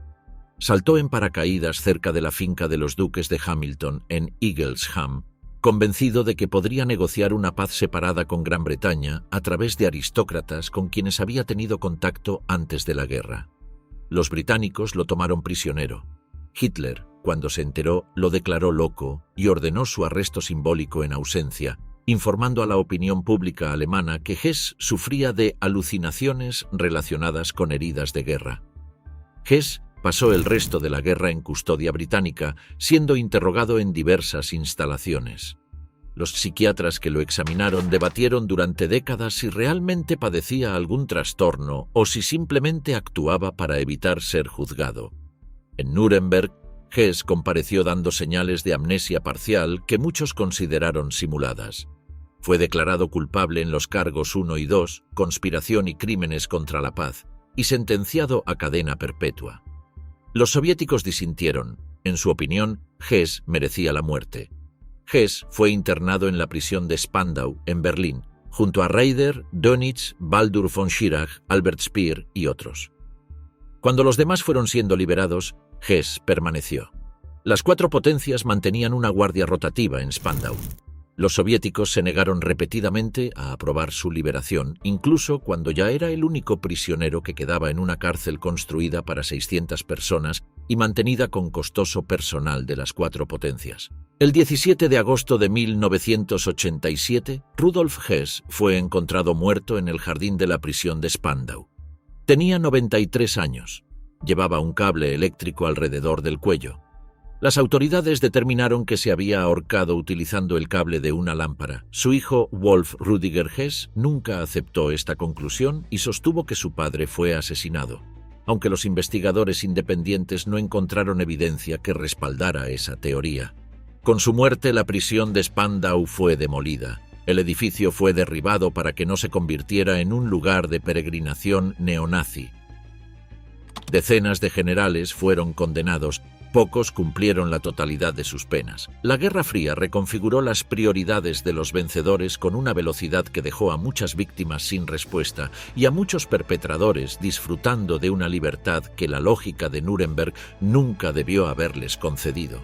Saltó en paracaídas cerca de la finca de los duques de Hamilton en Eaglesham, convencido de que podría negociar una paz separada con Gran Bretaña a través de aristócratas con quienes había tenido contacto antes de la guerra. Los británicos lo tomaron prisionero. Hitler, cuando se enteró, lo declaró loco y ordenó su arresto simbólico en ausencia, informando a la opinión pública alemana que Hess sufría de alucinaciones relacionadas con heridas de guerra. Hess pasó el resto de la guerra en custodia británica, siendo interrogado en diversas instalaciones. Los psiquiatras que lo examinaron debatieron durante décadas si realmente padecía algún trastorno o si simplemente actuaba para evitar ser juzgado. En Nuremberg, Hess compareció dando señales de amnesia parcial que muchos consideraron simuladas. Fue declarado culpable en los cargos 1 y 2, conspiración y crímenes contra la paz, y sentenciado a cadena perpetua. Los soviéticos disintieron. En su opinión, Hess merecía la muerte. Hess fue internado en la prisión de Spandau, en Berlín, junto a Raeder, Dönitz, Baldur von Schirach, Albert Speer y otros. Cuando los demás fueron siendo liberados, Hess permaneció. Las cuatro potencias mantenían una guardia rotativa en Spandau. Los soviéticos se negaron repetidamente a aprobar su liberación, incluso cuando ya era el único prisionero que quedaba en una cárcel construida para 600 personas y mantenida con costoso personal de las cuatro potencias. El 17 de agosto de 1987, Rudolf Hess fue encontrado muerto en el jardín de la prisión de Spandau. Tenía 93 años. Llevaba un cable eléctrico alrededor del cuello. Las autoridades determinaron que se había ahorcado utilizando el cable de una lámpara. Su hijo, Wolf Rudiger Hess, nunca aceptó esta conclusión y sostuvo que su padre fue asesinado, aunque los investigadores independientes no encontraron evidencia que respaldara esa teoría. Con su muerte, la prisión de Spandau fue demolida. El edificio fue derribado para que no se convirtiera en un lugar de peregrinación neonazi. Decenas de generales fueron condenados. Pocos cumplieron la totalidad de sus penas. La Guerra Fría reconfiguró las prioridades de los vencedores con una velocidad que dejó a muchas víctimas sin respuesta y a muchos perpetradores disfrutando de una libertad que la lógica de Nuremberg nunca debió haberles concedido.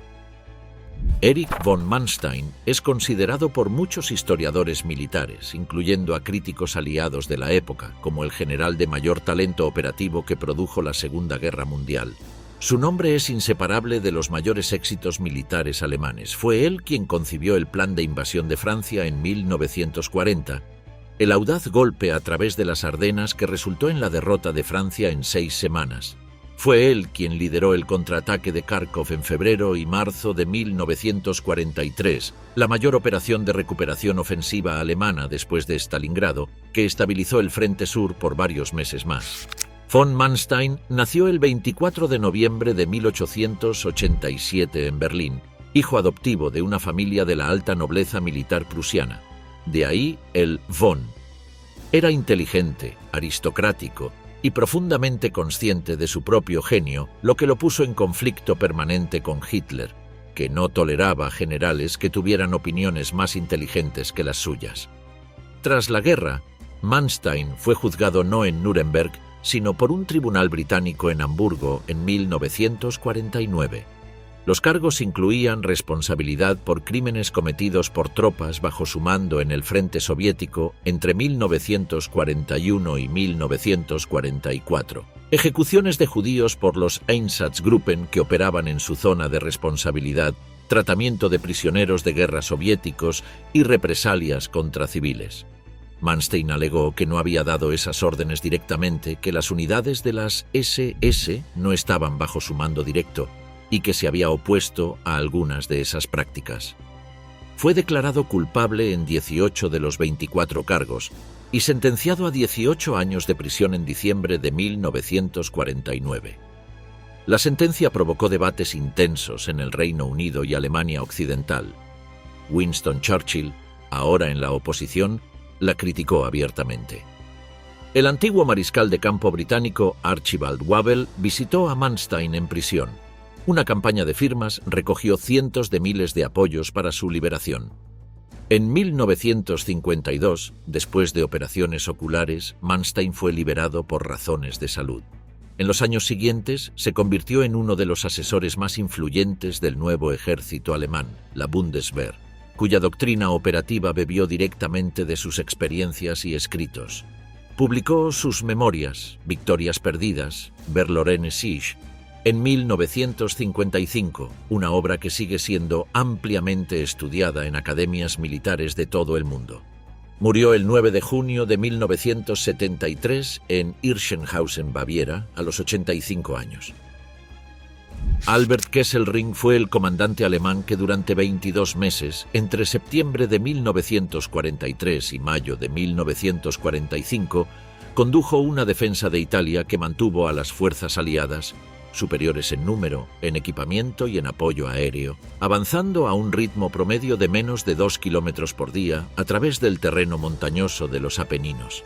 Erich von Manstein es considerado por muchos historiadores militares, incluyendo a críticos aliados de la época, como el general de mayor talento operativo que produjo la Segunda Guerra Mundial. Su nombre es inseparable de los mayores éxitos militares alemanes. Fue él quien concibió el plan de invasión de Francia en 1940, el audaz golpe a través de las Ardenas que resultó en la derrota de Francia en 6 semanas. Fue él quien lideró el contraataque de Kharkov en febrero y marzo de 1943, la mayor operación de recuperación ofensiva alemana después de Stalingrado, que estabilizó el Frente Sur por varios meses más. Von Manstein nació el 24 de noviembre de 1887 en Berlín, hijo adoptivo de una familia de la alta nobleza militar prusiana. De ahí el von. Era inteligente, aristocrático y profundamente consciente de su propio genio, lo que lo puso en conflicto permanente con Hitler, que no toleraba generales que tuvieran opiniones más inteligentes que las suyas. Tras la guerra, Manstein fue juzgado no en Nuremberg, sino por un tribunal británico en Hamburgo en 1949. Los cargos incluían responsabilidad por crímenes cometidos por tropas bajo su mando en el frente soviético entre 1941 y 1944, ejecuciones de judíos por los Einsatzgruppen que operaban en su zona de responsabilidad, tratamiento de prisioneros de guerra soviéticos y represalias contra civiles. Manstein alegó que no había dado esas órdenes directamente, que las unidades de las SS no estaban bajo su mando directo y que se había opuesto a algunas de esas prácticas. Fue declarado culpable en 18 de los 24 cargos y sentenciado a 18 años de prisión en diciembre de 1949. La sentencia provocó debates intensos en el Reino Unido y Alemania Occidental. Winston Churchill, ahora en la oposición, la criticó abiertamente. El antiguo mariscal de campo británico Archibald Wavell visitó a Manstein en prisión. Una campaña de firmas recogió cientos de miles de apoyos para su liberación. En 1952, después de operaciones oculares, Manstein fue liberado por razones de salud. En los años siguientes, se convirtió en uno de los asesores más influyentes del nuevo ejército alemán, la Bundeswehr, cuya doctrina operativa bebió directamente de sus experiencias y escritos. Publicó sus memorias, Victorias perdidas, Verlorene Siege, en 1955, una obra que sigue siendo ampliamente estudiada en academias militares de todo el mundo. Murió el 9 de junio de 1973 en Irschenhausen, Baviera, a los 85 años. Albert Kesselring fue el comandante alemán que durante 22 meses, entre septiembre de 1943 y mayo de 1945, condujo una defensa de Italia que mantuvo a las fuerzas aliadas, superiores en número, en equipamiento y en apoyo aéreo, avanzando a un ritmo promedio de menos de 2 kilómetros por día a través del terreno montañoso de los Apeninos.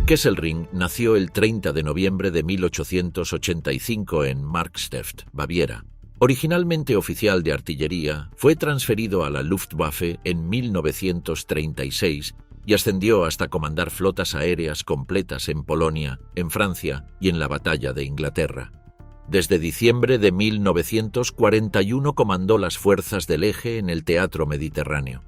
Kesselring nació el 30 de noviembre de 1885 en Markstedt, Baviera. Originalmente oficial de artillería, fue transferido a la Luftwaffe en 1936 y ascendió hasta comandar flotas aéreas completas en Polonia, en Francia y en la Batalla de Inglaterra. Desde diciembre de 1941 comandó las fuerzas del Eje en el teatro mediterráneo.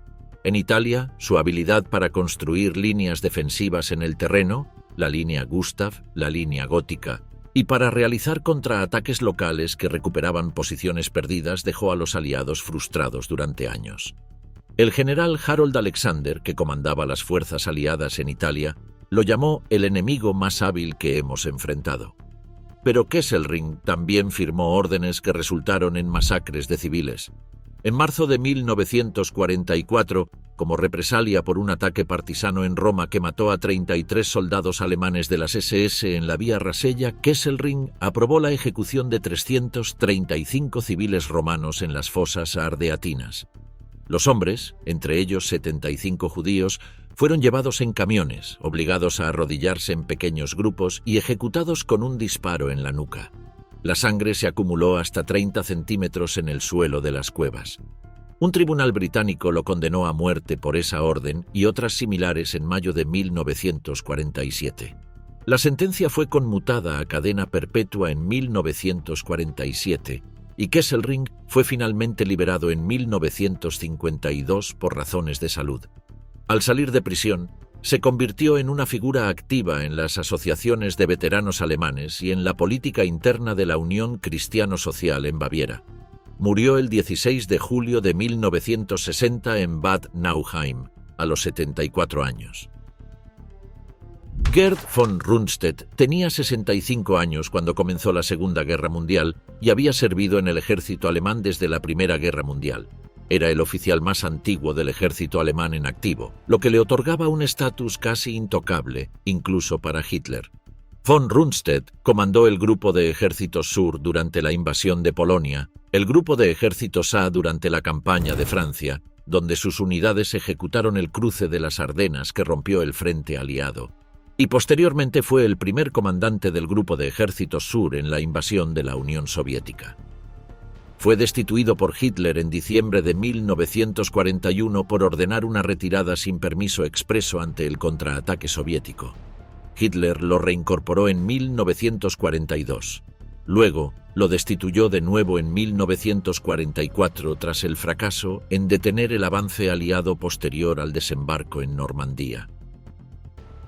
En Italia, su habilidad para construir líneas defensivas en el terreno, la línea Gustav, la línea gótica, y para realizar contraataques locales que recuperaban posiciones perdidas dejó a los aliados frustrados durante años. El general Harold Alexander, que comandaba las fuerzas aliadas en Italia, lo llamó el enemigo más hábil que hemos enfrentado. Pero Kesselring también firmó órdenes que resultaron en masacres de civiles. En marzo de 1944, como represalia por un ataque partisano en Roma que mató a 33 soldados alemanes de las SS en la Vía Rasella, Kesselring aprobó la ejecución de 335 civiles romanos en las fosas ardeatinas. Los hombres, entre ellos 75 judíos, fueron llevados en camiones, obligados a arrodillarse en pequeños grupos y ejecutados con un disparo en la nuca. La sangre se acumuló hasta 30 centímetros en el suelo de las cuevas. Un tribunal británico lo condenó a muerte por esa orden y otras similares en mayo de 1947. La sentencia fue conmutada a cadena perpetua en 1947 y Kesselring fue finalmente liberado en 1952 por razones de salud. Al salir de prisión, se convirtió en una figura activa en las asociaciones de veteranos alemanes y en la política interna de la Unión Cristiano-Social en Baviera. Murió el 16 de julio de 1960 en Bad Nauheim, a los 74 años. Gerd von Rundstedt tenía 65 años cuando comenzó la Segunda Guerra Mundial y había servido en el ejército alemán desde la Primera Guerra Mundial. Era el oficial más antiguo del ejército alemán en activo, lo que le otorgaba un estatus casi intocable, incluso para Hitler. Von Rundstedt comandó el Grupo de Ejércitos Sur durante la invasión de Polonia, el Grupo de Ejércitos A durante la campaña de Francia, donde sus unidades ejecutaron el cruce de las Ardenas que rompió el frente aliado, y posteriormente fue el primer comandante del Grupo de Ejércitos Sur en la invasión de la Unión Soviética. Fue destituido por Hitler en diciembre de 1941 por ordenar una retirada sin permiso expreso ante el contraataque soviético. Hitler lo reincorporó en 1942. Luego, lo destituyó de nuevo en 1944 tras el fracaso en detener el avance aliado posterior al desembarco en Normandía.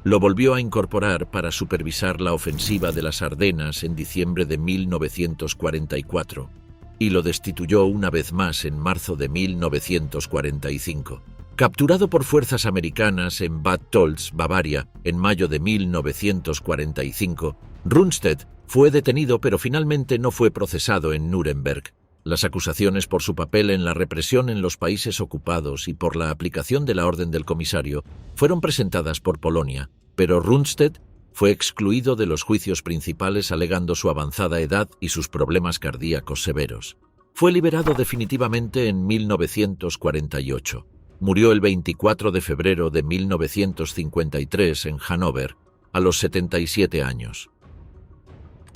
Lo volvió a incorporar para supervisar la ofensiva de las Ardenas en diciembre de 1944. Y lo destituyó una vez más en marzo de 1945. Capturado por fuerzas americanas en Bad Tölz, Bavaria, en mayo de 1945, Rundstedt fue detenido pero finalmente no fue procesado en Nuremberg. Las acusaciones por su papel en la represión en los países ocupados y por la aplicación de la Orden del Comisario fueron presentadas por Polonia, pero Rundstedt fue excluido de los juicios principales alegando su avanzada edad y sus problemas cardíacos severos. Fue liberado definitivamente en 1948. Murió el 24 de febrero de 1953 en Hannover, a los 77 años.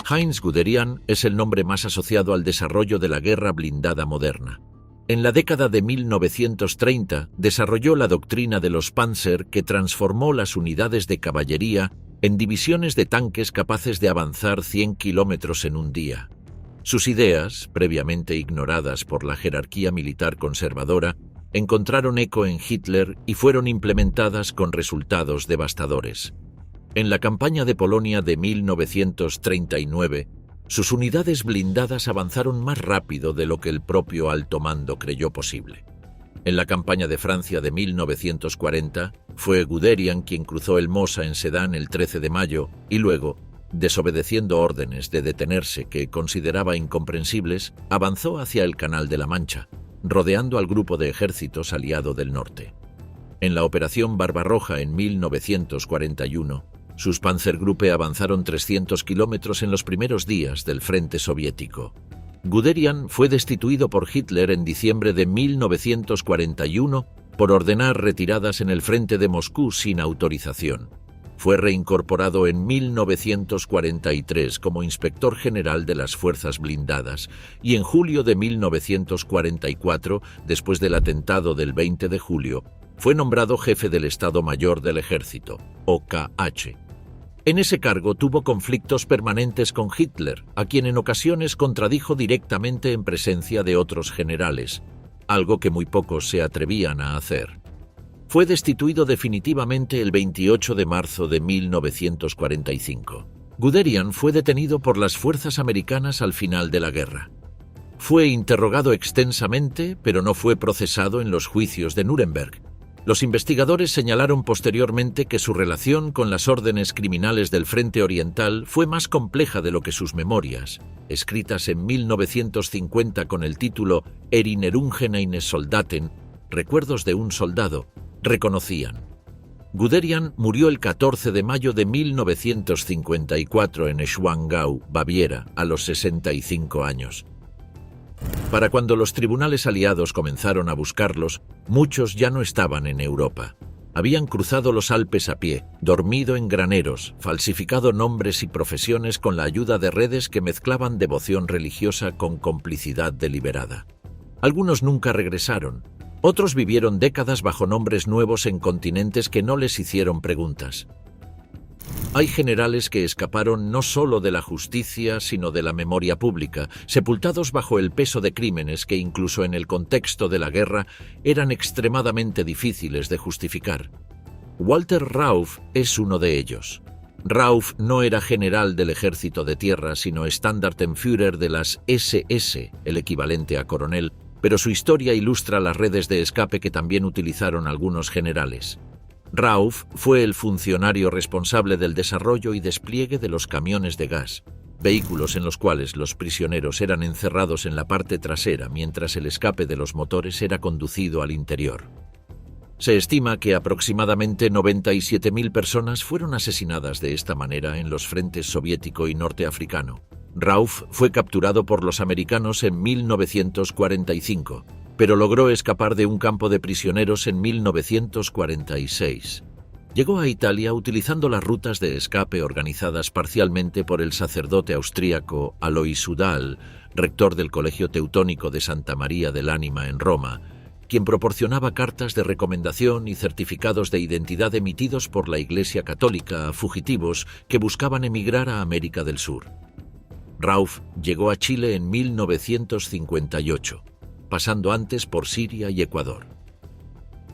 Heinz Guderian es el nombre más asociado al desarrollo de la guerra blindada moderna. En la década de 1930 desarrolló la doctrina de los Panzer que transformó las unidades de caballería en divisiones de tanques capaces de avanzar 100 kilómetros en un día. Sus ideas, previamente ignoradas por la jerarquía militar conservadora, encontraron eco en Hitler y fueron implementadas con resultados devastadores. En la campaña de Polonia de 1939, sus unidades blindadas avanzaron más rápido de lo que el propio alto mando creyó posible. En la campaña de Francia de 1940, fue Guderian quien cruzó el Mosa en Sedán el 13 de mayo y luego, desobedeciendo órdenes de detenerse que consideraba incomprensibles, avanzó hacia el Canal de la Mancha, rodeando al grupo de ejércitos aliado del norte. En la Operación Barbarroja en 1941, sus Panzergruppe avanzaron 300 kilómetros en los primeros días del frente soviético. Guderian fue destituido por Hitler en diciembre de 1941 por ordenar retiradas en el frente de Moscú sin autorización. Fue reincorporado en 1943 como inspector general de las fuerzas blindadas y en julio de 1944, después del atentado del 20 de julio, fue nombrado jefe del Estado Mayor del Ejército, OKH. En ese cargo tuvo conflictos permanentes con Hitler, a quien en ocasiones contradijo directamente en presencia de otros generales, algo que muy pocos se atrevían a hacer. Fue destituido definitivamente el 28 de marzo de 1945. Guderian fue detenido por las fuerzas americanas al final de la guerra. Fue interrogado extensamente, pero no fue procesado en los juicios de Nuremberg. Los investigadores señalaron posteriormente que su relación con las órdenes criminales del Frente Oriental fue más compleja de lo que sus memorias, escritas en 1950 con el título Erinnerungen eines Soldaten, Recuerdos de un soldado, reconocían. Guderian murió el 14 de mayo de 1954 en Schwangau, Baviera, a los 65 años. Para cuando los tribunales aliados comenzaron a buscarlos, muchos ya no estaban en Europa. Habían cruzado los Alpes a pie, dormido en graneros, falsificado nombres y profesiones con la ayuda de redes que mezclaban devoción religiosa con complicidad deliberada. Algunos nunca regresaron. Otros vivieron décadas bajo nombres nuevos en continentes que no les hicieron preguntas. Hay generales que escaparon no solo de la justicia, sino de la memoria pública, sepultados bajo el peso de crímenes que incluso en el contexto de la guerra eran extremadamente difíciles de justificar. Walter Rauff es uno de ellos. Rauff no era general del ejército de tierra, sino Standartenführer de las SS, el equivalente a coronel, pero su historia ilustra las redes de escape que también utilizaron algunos generales. Rauff fue el funcionario responsable del desarrollo y despliegue de los camiones de gas, vehículos en los cuales los prisioneros eran encerrados en la parte trasera mientras el escape de los motores era conducido al interior. Se estima que aproximadamente 97.000 personas fueron asesinadas de esta manera en los frentes soviético y norteafricano. Rauff fue capturado por los americanos en 1945, pero logró escapar de un campo de prisioneros en 1946. Llegó a Italia utilizando las rutas de escape organizadas parcialmente por el sacerdote austríaco Alois Udall, rector del Colegio Teutónico de Santa María del Ánima en Roma, quien proporcionaba cartas de recomendación y certificados de identidad emitidos por la Iglesia Católica a fugitivos que buscaban emigrar a América del Sur. Rauff llegó a Chile en 1958, pasando antes por Siria y Ecuador.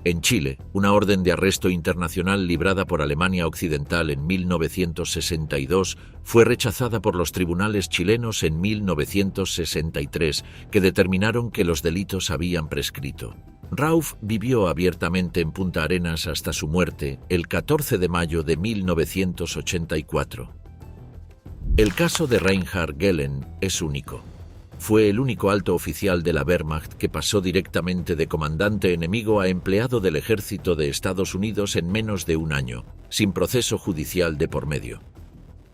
En Chile, una orden de arresto internacional librada por Alemania Occidental en 1962 fue rechazada por los tribunales chilenos en 1963, que determinaron que los delitos habían prescrito. Rauf vivió abiertamente en Punta Arenas hasta su muerte el 14 de mayo de 1984. El caso de Reinhard Gehlen es único. Fue el único alto oficial de la Wehrmacht que pasó directamente de comandante enemigo a empleado del ejército de Estados Unidos en menos de un año, sin proceso judicial de por medio.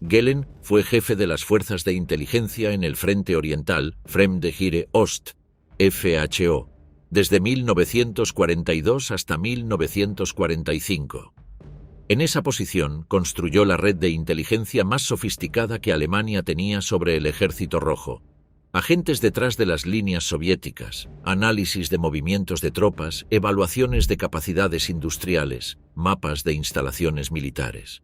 Gehlen fue jefe de las fuerzas de inteligencia en el Frente Oriental, Fremde Heere Ost, FHO, desde 1942 hasta 1945. En esa posición construyó la red de inteligencia más sofisticada que Alemania tenía sobre el Ejército Rojo. Agentes detrás de las líneas soviéticas, análisis de movimientos de tropas, evaluaciones de capacidades industriales, mapas de instalaciones militares.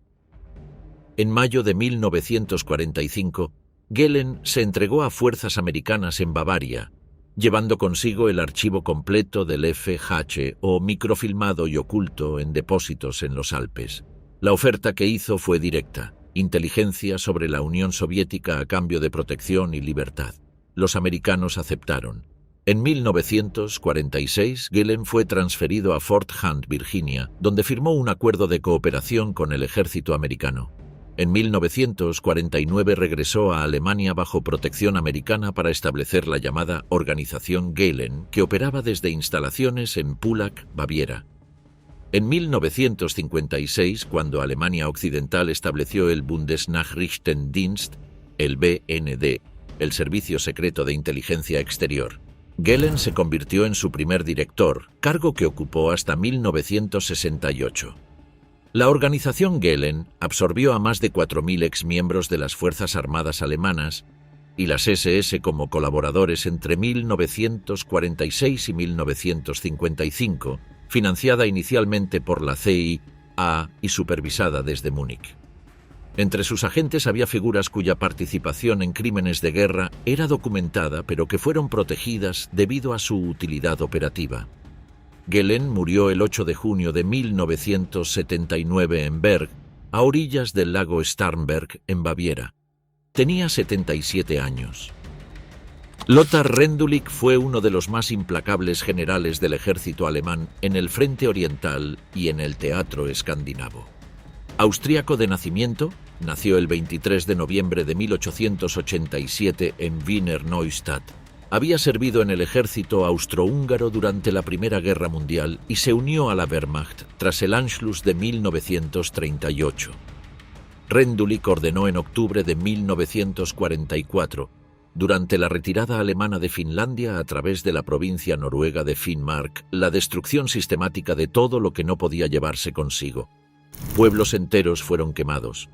En mayo de 1945, Gehlen se entregó a fuerzas americanas en Bavaria, llevando consigo el archivo completo del FH o microfilmado y oculto en depósitos en los Alpes. La oferta que hizo fue directa: inteligencia sobre la Unión Soviética a cambio de protección y libertad. Los americanos aceptaron. En 1946, Gehlen fue transferido a Fort Hunt, Virginia, donde firmó un acuerdo de cooperación con el ejército americano. En 1949 regresó a Alemania bajo protección americana para establecer la llamada Organización Gehlen, que operaba desde instalaciones en Pullack, Baviera. En 1956, cuando Alemania Occidental estableció el Bundesnachrichtendienst, el BND, el Servicio Secreto de Inteligencia Exterior, Gehlen se convirtió en su primer director, cargo que ocupó hasta 1968. La organización Gehlen absorbió a más de 4.000 exmiembros de las Fuerzas Armadas alemanas y las SS como colaboradores entre 1946 y 1955, financiada inicialmente por la CIA y supervisada desde Múnich. Entre sus agentes había figuras cuya participación en crímenes de guerra era documentada, pero que fueron protegidas debido a su utilidad operativa. Gehlen murió el 8 de junio de 1979 en Berg, a orillas del lago Starnberg, en Baviera. Tenía 77 años. Lothar Rendulic fue uno de los más implacables generales del ejército alemán en el Frente Oriental y en el teatro escandinavo. Austríaco de nacimiento, nació el 23 de noviembre de 1887 en Wiener Neustadt. Había servido en el ejército austrohúngaro durante la Primera Guerra Mundial y se unió a la Wehrmacht tras el Anschluss de 1938. Rendulic ordenó en octubre de 1944, durante la retirada alemana de Finlandia a través de la provincia noruega de Finnmark, la destrucción sistemática de todo lo que no podía llevarse consigo. Pueblos enteros fueron quemados.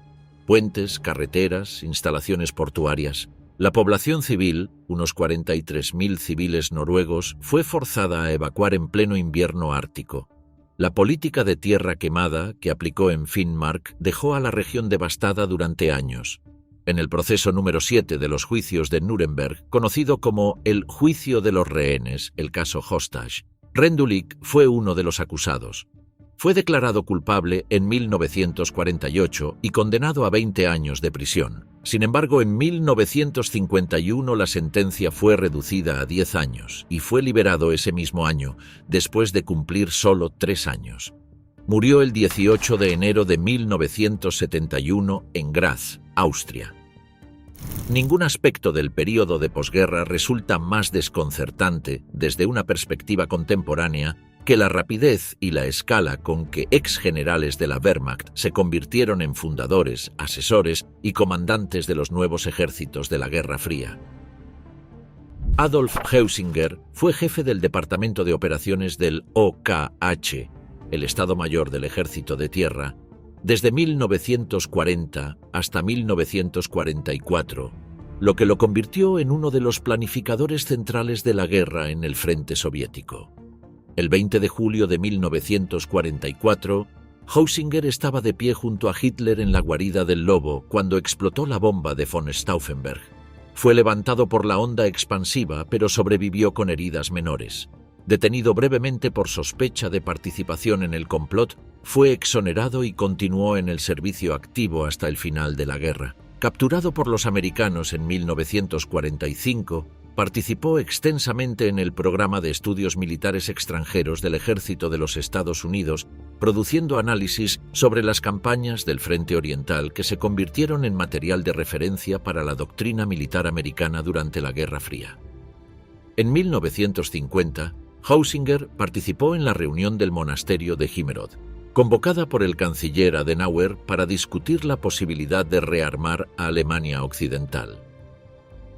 Puentes, carreteras, instalaciones portuarias. La población civil, unos 43.000 civiles noruegos, fue forzada a evacuar en pleno invierno ártico. La política de tierra quemada que aplicó en Finnmark dejó a la región devastada durante años. En el proceso número 7 de los juicios de Nuremberg, conocido como el Juicio de los Rehenes, el caso Hostage, Rendulic fue uno de los acusados. Fue declarado culpable en 1948 y condenado a 20 años de prisión. Sin embargo, en 1951 la sentencia fue reducida a 10 años y fue liberado ese mismo año, después de cumplir solo 3 años. Murió el 18 de enero de 1971 en Graz, Austria. Ningún aspecto del período de posguerra resulta más desconcertante desde una perspectiva contemporánea que la rapidez y la escala con que exgenerales de la Wehrmacht se convirtieron en fundadores, asesores y comandantes de los nuevos ejércitos de la Guerra Fría. Adolf Heusinger fue jefe del Departamento de Operaciones del OKH, el Estado Mayor del Ejército de Tierra, desde 1940 hasta 1944, lo que lo convirtió en uno de los planificadores centrales de la guerra en el frente soviético. El 20 de julio de 1944, Heusinger estaba de pie junto a Hitler en la guarida del Lobo cuando explotó la bomba de von Stauffenberg. Fue levantado por la onda expansiva, pero sobrevivió con heridas menores. Detenido brevemente por sospecha de participación en el complot, fue exonerado y continuó en el servicio activo hasta el final de la guerra. Capturado por los americanos en 1945, participó extensamente en el programa de estudios militares extranjeros del Ejército de los Estados Unidos, produciendo análisis sobre las campañas del Frente Oriental que se convirtieron en material de referencia para la doctrina militar americana durante la Guerra Fría. En 1950, Heusinger participó en la reunión del monasterio de Himmerod, convocada por el canciller Adenauer para discutir la posibilidad de rearmar a Alemania Occidental.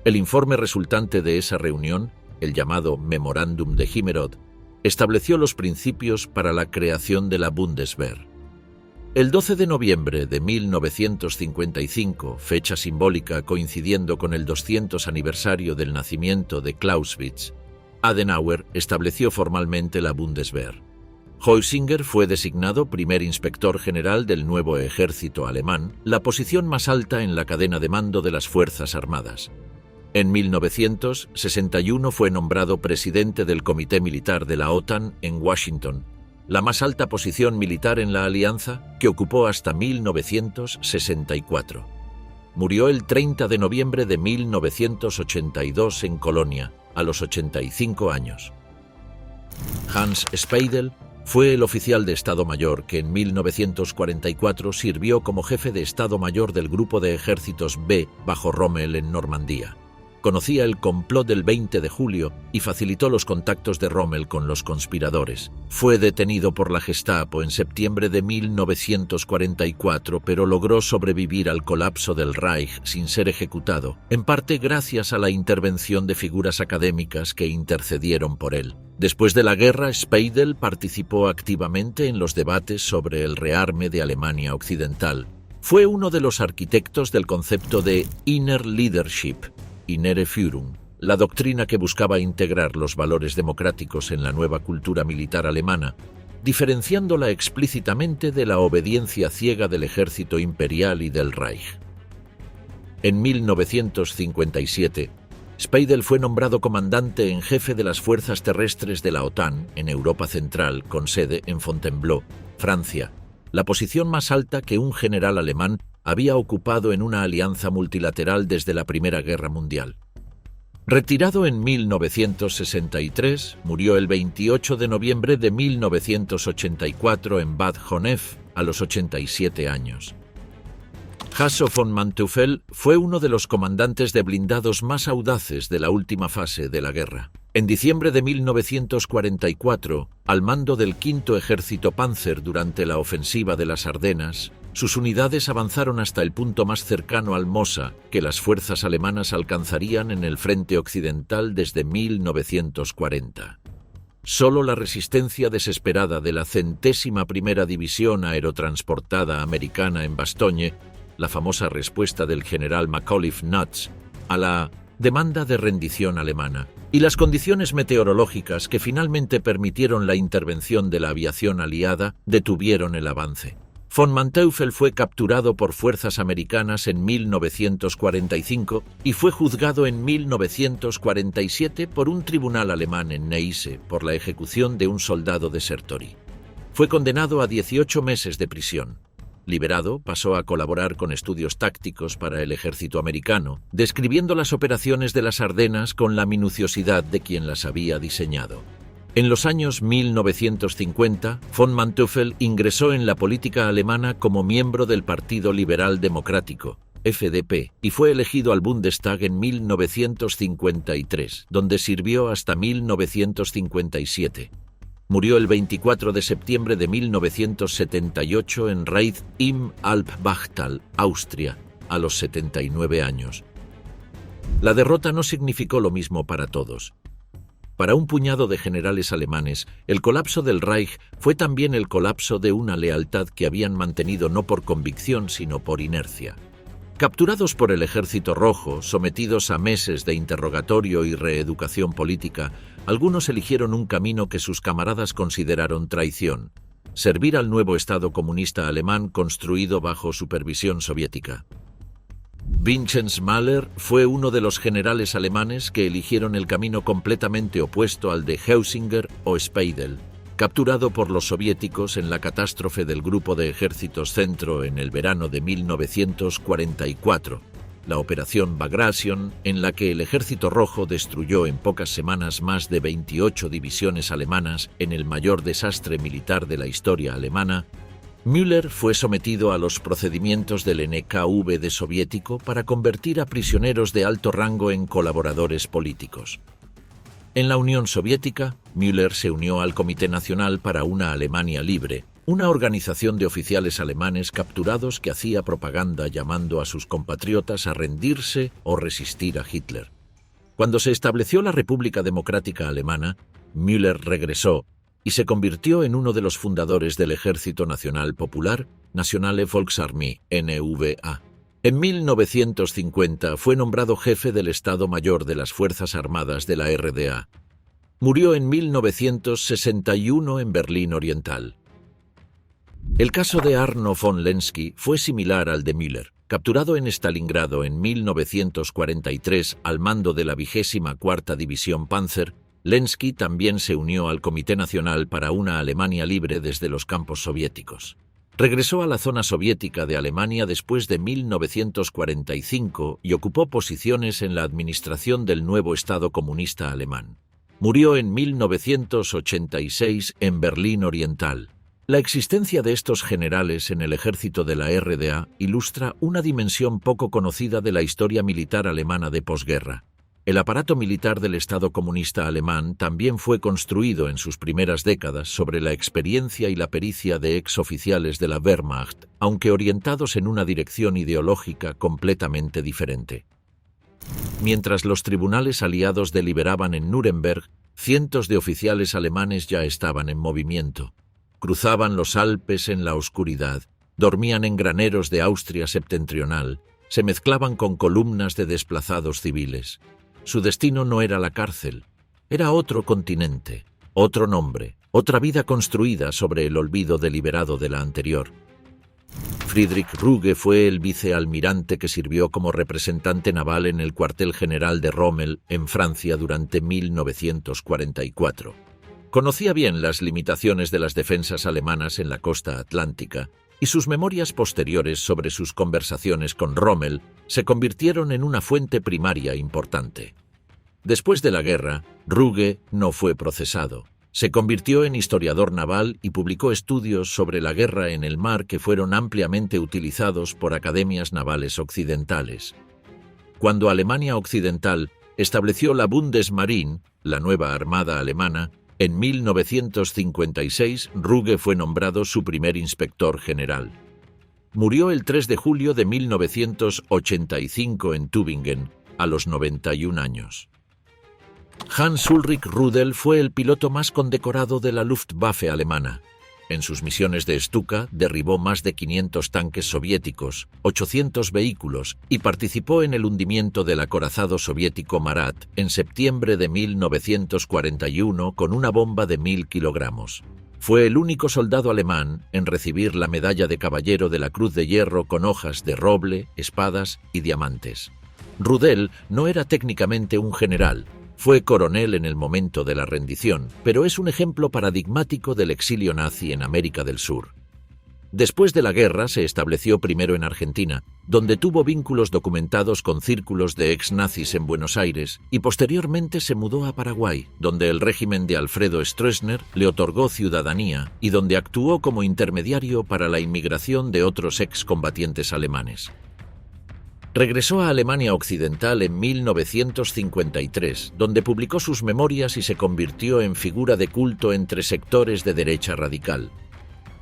El informe resultante de esa reunión, el llamado Memorándum de Himmerod, estableció los principios para la creación de la Bundeswehr. El 12 de noviembre de 1955, fecha simbólica coincidiendo con el 200 aniversario del nacimiento de Clausewitz, Adenauer estableció formalmente la Bundeswehr. Heusinger fue designado primer inspector general del nuevo ejército alemán, la posición más alta en la cadena de mando de las Fuerzas Armadas. En 1961 fue nombrado presidente del Comité Militar de la OTAN en Washington, la más alta posición militar en la alianza que ocupó hasta 1964. Murió el 30 de noviembre de 1982 en Colonia, a los 85 años. Hans Speidel fue el oficial de Estado Mayor que en 1944 sirvió como jefe de Estado Mayor del Grupo de Ejércitos B bajo Rommel en Normandía. Conocía el complot del 20 de julio y facilitó los contactos de Rommel con los conspiradores. Fue detenido por la Gestapo en septiembre de 1944, pero logró sobrevivir al colapso del Reich sin ser ejecutado, en parte gracias a la intervención de figuras académicas que intercedieron por él. Después de la guerra, Speidel participó activamente en los debates sobre el rearme de Alemania Occidental. Fue uno de los arquitectos del concepto de Inner Leadership, Innere Führung, la doctrina que buscaba integrar los valores democráticos en la nueva cultura militar alemana, diferenciándola explícitamente de la obediencia ciega del ejército imperial y del Reich. En 1957, Speidel fue nombrado comandante en jefe de las fuerzas terrestres de la OTAN en Europa Central, con sede en Fontainebleau, Francia, la posición más alta que un general alemán había ocupado en una alianza multilateral desde la Primera Guerra Mundial. Retirado en 1963, murió el 28 de noviembre de 1984 en Bad Honnef, a los 87 años. Hasso von Manteuffel fue uno de los comandantes de blindados más audaces de la última fase de la guerra. En diciembre de 1944, al mando del V Ejército Panzer durante la ofensiva de las Ardenas, sus unidades avanzaron hasta el punto más cercano al Mosa, que las fuerzas alemanas alcanzarían en el frente occidental desde 1940. Solo la resistencia desesperada de la 101ª División Aerotransportada Americana en Bastogne, la famosa respuesta del general McAuliffe Nuts a la demanda de rendición alemana, y las condiciones meteorológicas que finalmente permitieron la intervención de la aviación aliada detuvieron el avance. Von Manteuffel fue capturado por fuerzas americanas en 1945 y fue juzgado en 1947 por un tribunal alemán en Neisse por la ejecución de un soldado desertori. Fue condenado a 18 meses de prisión. Liberado, pasó a colaborar con estudios tácticos para el ejército americano, describiendo las operaciones de las Ardenas con la minuciosidad de quien las había diseñado. En los años 1950, von Manteuffel ingresó en la política alemana como miembro del Partido Liberal Democrático, FDP, y fue elegido al Bundestag en 1953, donde sirvió hasta 1957. Murió el 24 de septiembre de 1978 en Reith im Alpbachtal, Austria, a los 79 años. La derrota no significó lo mismo para todos. Para un puñado de generales alemanes, el colapso del Reich fue también el colapso de una lealtad que habían mantenido no por convicción, sino por inercia. Capturados por el Ejército Rojo, sometidos a meses de interrogatorio y reeducación política, algunos eligieron un camino que sus camaradas consideraron traición: servir al nuevo Estado comunista alemán construido bajo supervisión soviética. Vincenz Mahler fue uno de los generales alemanes que eligieron el camino completamente opuesto al de Heusinger o Speidel, capturado por los soviéticos en la catástrofe del Grupo de Ejércitos Centro en el verano de 1944. la Operación Bagration, en la que el Ejército Rojo destruyó en pocas semanas más de 28 divisiones alemanas en el mayor desastre militar de la historia alemana, Müller fue sometido a los procedimientos del NKVD soviético para convertir a prisioneros de alto rango en colaboradores políticos. En la Unión Soviética, Müller se unió al Comité Nacional para una Alemania Libre, una organización de oficiales alemanes capturados que hacía propaganda llamando a sus compatriotas a rendirse o resistir a Hitler. Cuando se estableció la República Democrática Alemana, Müller regresó y se convirtió en uno de los fundadores del Ejército Nacional Popular, Nationale Volksarmee, NVA. En 1950 fue nombrado jefe del Estado Mayor de las Fuerzas Armadas de la RDA. Murió en 1961 en Berlín Oriental. El caso de Arno von Lenski fue similar al de Müller. Capturado en Stalingrado en 1943 al mando de la 24ª División Panzer, Lenski también se unió al Comité Nacional para una Alemania Libre desde los campos soviéticos. Regresó a la zona soviética de Alemania después de 1945 y ocupó posiciones en la administración del nuevo Estado comunista alemán. Murió en 1986 en Berlín Oriental. La existencia de estos generales en el ejército de la RDA ilustra una dimensión poco conocida de la historia militar alemana de posguerra. El aparato militar del Estado comunista alemán también fue construido en sus primeras décadas sobre la experiencia y la pericia de exoficiales de la Wehrmacht, aunque orientados en una dirección ideológica completamente diferente. Mientras los tribunales aliados deliberaban en Nuremberg, cientos de oficiales alemanes ya estaban en movimiento. Cruzaban los Alpes en la oscuridad, dormían en graneros de Austria septentrional, se mezclaban con columnas de desplazados civiles. Su destino no era la cárcel, era otro continente, otro nombre, otra vida construida sobre el olvido deliberado de la anterior. Friedrich Ruge fue el vicealmirante que sirvió como representante naval en el cuartel general de Rommel, en Francia, durante 1944. Conocía bien las limitaciones de las defensas alemanas en la costa atlántica, y sus memorias posteriores sobre sus conversaciones con Rommel se convirtieron en una fuente primaria importante. Después de la guerra, Ruge no fue procesado. Se convirtió en historiador naval y publicó estudios sobre la guerra en el mar que fueron ampliamente utilizados por academias navales occidentales. Cuando Alemania Occidental estableció la Bundesmarine, la nueva armada alemana, en 1956, Ruge fue nombrado su primer inspector general. Murió el 3 de julio de 1985 en Tübingen, a los 91 años. Hans-Ulrich Rudel fue el piloto más condecorado de la Luftwaffe alemana. En sus misiones de Stuka derribó más de 500 tanques soviéticos, 800 vehículos y participó en el hundimiento del acorazado soviético Marat en septiembre de 1941 con una bomba de 1000 kilogramos. Fue el único soldado alemán en recibir la medalla de caballero de la Cruz de Hierro con hojas de roble, espadas y diamantes. Rudel no era técnicamente un general. Fue coronel en el momento de la rendición, pero es un ejemplo paradigmático del exilio nazi en América del Sur. Después de la guerra se estableció primero en Argentina, donde tuvo vínculos documentados con círculos de ex-nazis en Buenos Aires, y posteriormente se mudó a Paraguay, donde el régimen de Alfredo Stroessner le otorgó ciudadanía y donde actuó como intermediario para la inmigración de otros excombatientes alemanes. Regresó a Alemania Occidental en 1953, donde publicó sus memorias y se convirtió en figura de culto entre sectores de derecha radical.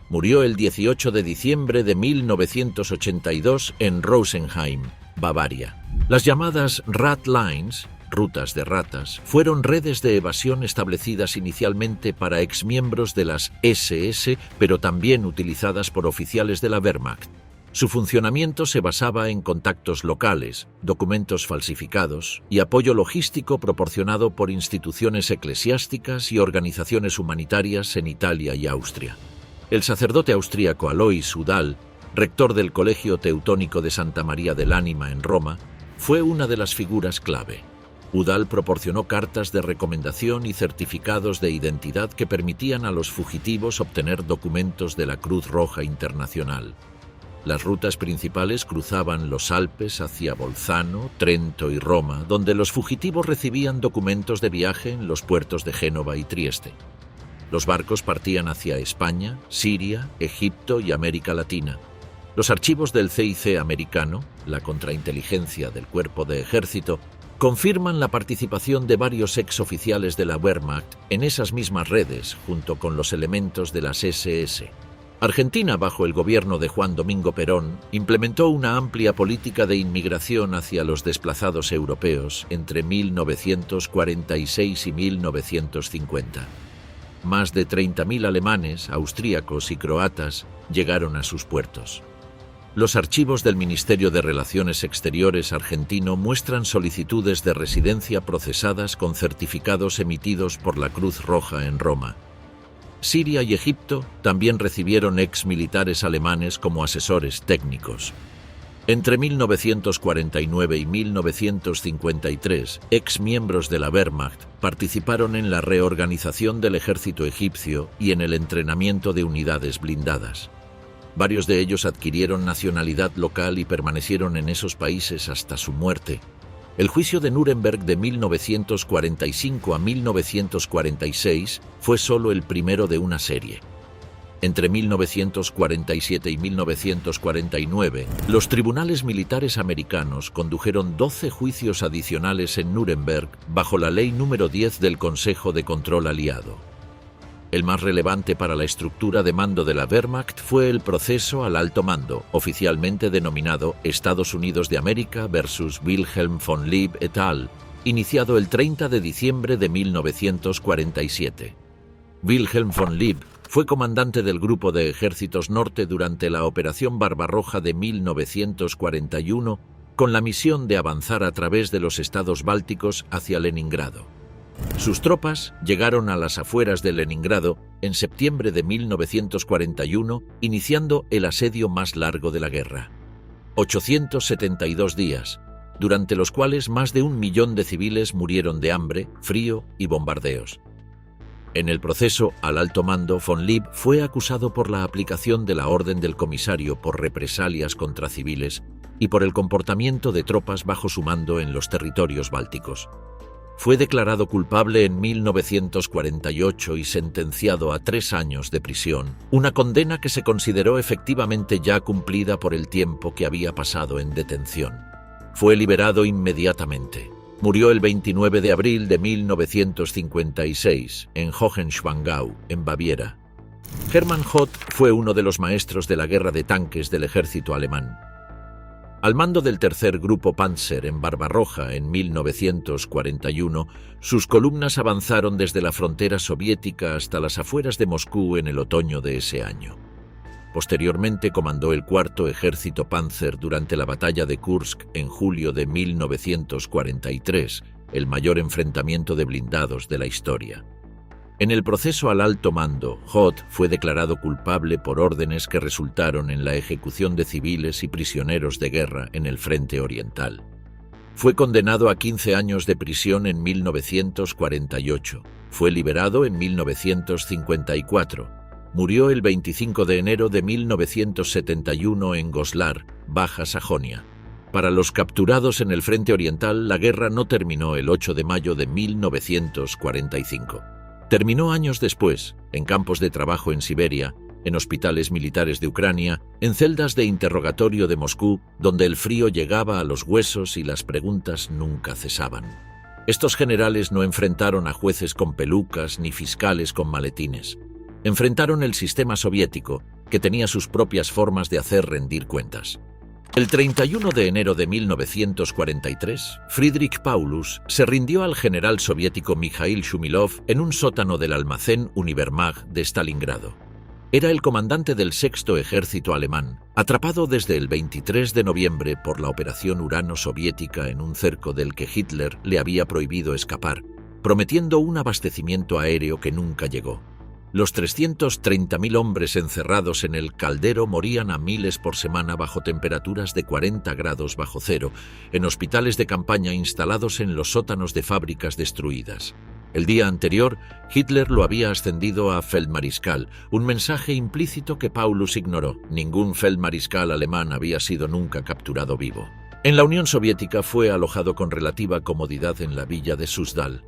Murió el 18 de diciembre de 1982 en Rosenheim, Bavaria. Las llamadas Rat Lines, rutas de ratas, fueron redes de evasión establecidas inicialmente para exmiembros de las SS, pero también utilizadas por oficiales de la Wehrmacht. Su funcionamiento se basaba en contactos locales, documentos falsificados y apoyo logístico proporcionado por instituciones eclesiásticas y organizaciones humanitarias en Italia y Austria. El sacerdote austríaco Alois Udall, rector del Colegio Teutónico de Santa María del Ánima en Roma, fue una de las figuras clave. Udall proporcionó cartas de recomendación y certificados de identidad que permitían a los fugitivos obtener documentos de la Cruz Roja Internacional. Las rutas principales cruzaban los Alpes hacia Bolzano, Trento y Roma, donde los fugitivos recibían documentos de viaje en los puertos de Génova y Trieste. Los barcos partían hacia España, Siria, Egipto y América Latina. Los archivos del CIC americano, la contrainteligencia del Cuerpo de Ejército, confirman la participación de varios exoficiales de la Wehrmacht en esas mismas redes, junto con los elementos de las SS. Argentina, bajo el gobierno de Juan Domingo Perón, implementó una amplia política de inmigración hacia los desplazados europeos entre 1946 y 1950. Más de 30.000 alemanes, austríacos y croatas llegaron a sus puertos. Los archivos del Ministerio de Relaciones Exteriores argentino muestran solicitudes de residencia procesadas con certificados emitidos por la Cruz Roja en Roma. Siria y Egipto también recibieron exmilitares alemanes como asesores técnicos. Entre 1949 y 1953, exmiembros de la Wehrmacht participaron en la reorganización del ejército egipcio y en el entrenamiento de unidades blindadas. Varios de ellos adquirieron nacionalidad local y permanecieron en esos países hasta su muerte. El juicio de Nuremberg de 1945 a 1946 fue solo el primero de una serie. Entre 1947 y 1949, los tribunales militares americanos condujeron 12 juicios adicionales en Nuremberg bajo la Ley número 10 del Consejo de Control Aliado. El más relevante para la estructura de mando de la Wehrmacht fue el proceso al alto mando, oficialmente denominado Estados Unidos de América versus Wilhelm von Lieb et al., iniciado el 30 de diciembre de 1947. Wilhelm von Lieb fue comandante del Grupo de Ejércitos Norte durante la Operación Barbarroja de 1941, con la misión de avanzar a través de los estados bálticos hacia Leningrado. Sus tropas llegaron a las afueras de Leningrado en septiembre de 1941, iniciando el asedio más largo de la guerra. 872 días, durante los cuales más de 1 millón de civiles murieron de hambre, frío y bombardeos. En el proceso al alto mando, von Lieb fue acusado por la aplicación de la Orden del Comisario por represalias contra civiles y por el comportamiento de tropas bajo su mando en los territorios bálticos. Fue declarado culpable en 1948 y sentenciado a 3 años de prisión, una condena que se consideró efectivamente ya cumplida por el tiempo que había pasado en detención. Fue liberado inmediatamente. Murió el 29 de abril de 1956 en Hohenschwangau, en Baviera. Hermann Hoth fue uno de los maestros de la guerra de tanques del ejército alemán. Al mando del tercer grupo Panzer en Barbarroja en 1941, sus columnas avanzaron desde la frontera soviética hasta las afueras de Moscú en el otoño de ese año. Posteriormente comandó el cuarto ejército Panzer durante la batalla de Kursk en julio de 1943, el mayor enfrentamiento de blindados de la historia. En el proceso al alto mando, Hoth fue declarado culpable por órdenes que resultaron en la ejecución de civiles y prisioneros de guerra en el frente oriental. Fue condenado a 15 años de prisión en 1948. Fue liberado en 1954. Murió el 25 de enero de 1971 en Goslar, Baja Sajonia. Para los capturados en el frente oriental, la guerra no terminó el 8 de mayo de 1945. Terminó años después, en campos de trabajo en Siberia, en hospitales militares de Ucrania, en celdas de interrogatorio de Moscú, donde el frío llegaba a los huesos y las preguntas nunca cesaban. Estos generales no enfrentaron a jueces con pelucas ni fiscales con maletines. Enfrentaron el sistema soviético, que tenía sus propias formas de hacer rendir cuentas. El 31 de enero de 1943, Friedrich Paulus se rindió al general soviético Mikhail Shumilov en un sótano del almacén Univermag de Stalingrado. Era el comandante del sexto ejército alemán, atrapado desde el 23 de noviembre por la operación Urano soviética en un cerco del que Hitler le había prohibido escapar, prometiendo un abastecimiento aéreo que nunca llegó. Los 330.000 hombres encerrados en el caldero morían a miles por semana bajo temperaturas de 40 grados bajo cero, en hospitales de campaña instalados en los sótanos de fábricas destruidas. El día anterior, Hitler lo había ascendido a feldmariscal, un mensaje implícito que Paulus ignoró. Ningún feldmariscal alemán había sido nunca capturado vivo. En la Unión Soviética fue alojado con relativa comodidad en la villa de Suzdal.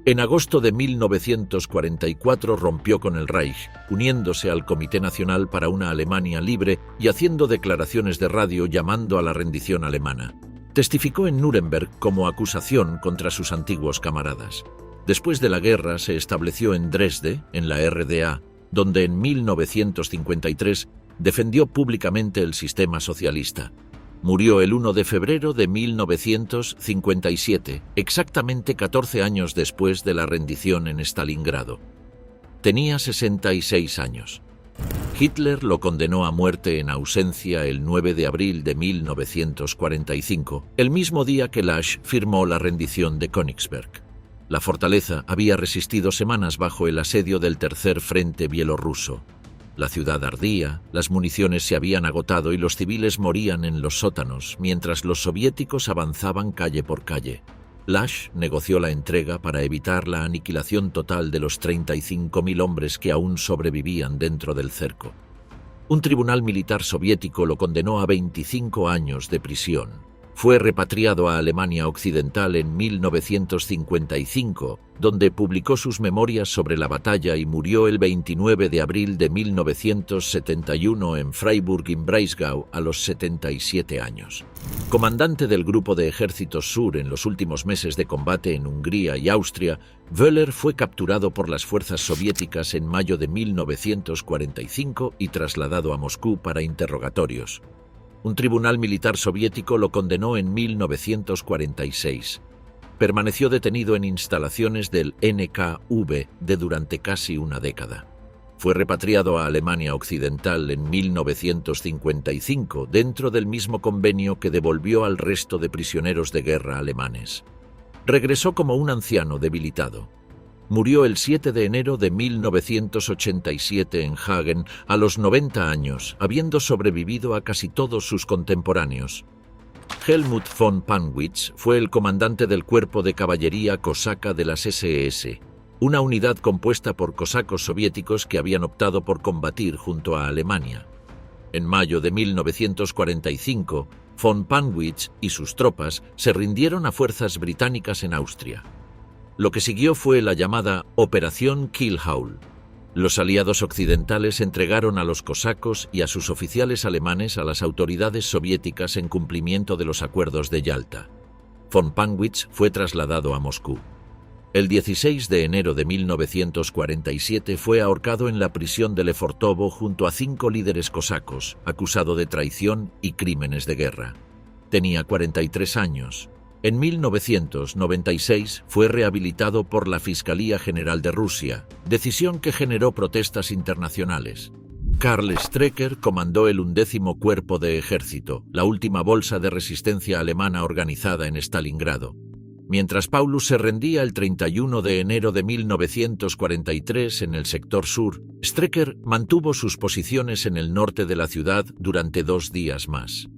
En agosto de 1944 rompió con el Reich, uniéndose al Comité Nacional para una Alemania libre y haciendo declaraciones de radio llamando a la rendición alemana. Testificó en Nuremberg como acusación contra sus antiguos camaradas. Después de la guerra se estableció en Dresde, en la RDA, donde en 1953 defendió públicamente el sistema socialista. Murió el 1 de febrero de 1957, exactamente 14 años después de la rendición en Stalingrado. Tenía 66 años. Hitler lo condenó a muerte en ausencia el 9 de abril de 1945, el mismo día que Lasch firmó la rendición de Königsberg. La fortaleza había resistido semanas bajo el asedio del Tercer Frente bielorruso. La ciudad ardía, las municiones se habían agotado y los civiles morían en los sótanos, mientras los soviéticos avanzaban calle por calle. Lasch negoció la entrega para evitar la aniquilación total de los 35.000 hombres que aún sobrevivían dentro del cerco. Un tribunal militar soviético lo condenó a 25 años de prisión. Fue repatriado a Alemania Occidental en 1955, donde publicó sus memorias sobre la batalla y murió el 29 de abril de 1971 en Freiburg im Breisgau a los 77 años. Comandante del Grupo de Ejércitos Sur en los últimos meses de combate en Hungría y Austria, Wöhler fue capturado por las fuerzas soviéticas en mayo de 1945 y trasladado a Moscú para interrogatorios. Un tribunal militar soviético lo condenó en 1946. Permaneció detenido en instalaciones del NKVD durante casi una década. Fue repatriado a Alemania Occidental en 1955 dentro del mismo convenio que devolvió al resto de prisioneros de guerra alemanes. Regresó como un anciano debilitado. Murió el 7 de enero de 1987 en Hagen a los 90 años, habiendo sobrevivido a casi todos sus contemporáneos. Helmut von Panwitz fue el comandante del cuerpo de caballería cosaca de las SS, una unidad compuesta por cosacos soviéticos que habían optado por combatir junto a Alemania. En mayo de 1945, von Panwitz y sus tropas se rindieron a fuerzas británicas en Austria. Lo que siguió fue la llamada Operación Kielhau. Los aliados occidentales entregaron a los cosacos y a sus oficiales alemanes a las autoridades soviéticas en cumplimiento de los acuerdos de Yalta. Von Panwitz fue trasladado a Moscú. El 16 de enero de 1947 fue ahorcado en la prisión de Lefortovo junto a 5 líderes cosacos, acusado de traición y crímenes de guerra. Tenía 43 años. En 1996 fue rehabilitado por la Fiscalía General de Rusia, decisión que generó protestas internacionales. Karl Strecker comandó el 11º Cuerpo de Ejército, la última bolsa de resistencia alemana organizada en Stalingrado. Mientras Paulus se rendía el 31 de enero de 1943 en el sector sur, Strecker mantuvo sus posiciones en el norte de la ciudad durante 2 días más.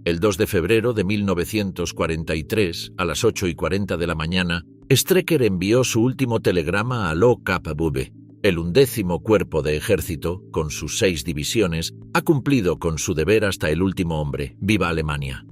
El 2 de febrero de 1943, a las 8:40 de la mañana, Strecker envió su último telegrama al OKW. El 11º Cuerpo de Ejército, con sus 6 divisiones, ha cumplido con su deber hasta el último hombre. ¡Viva Alemania!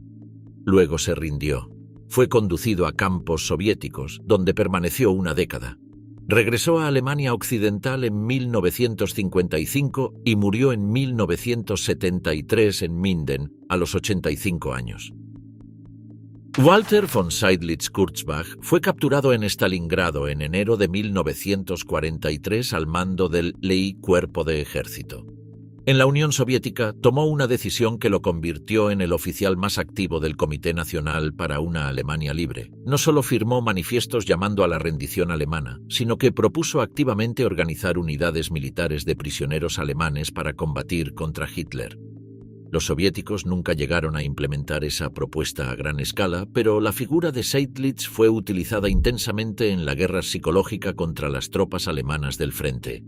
Luego se rindió. Fue conducido a campos soviéticos, donde permaneció una década. Regresó a Alemania Occidental en 1955 y murió en 1973 en Minden, a los 85 años. Walter von Seydlitz-Kurzbach fue capturado en Stalingrado en enero de 1943 al mando del Ley Cuerpo de Ejército. En la Unión Soviética tomó una decisión que lo convirtió en el oficial más activo del Comité Nacional para una Alemania libre. No solo firmó manifiestos llamando a la rendición alemana, sino que propuso activamente organizar unidades militares de prisioneros alemanes para combatir contra Hitler. Los soviéticos nunca llegaron a implementar esa propuesta a gran escala, pero la figura de Seydlitz fue utilizada intensamente en la guerra psicológica contra las tropas alemanas del frente.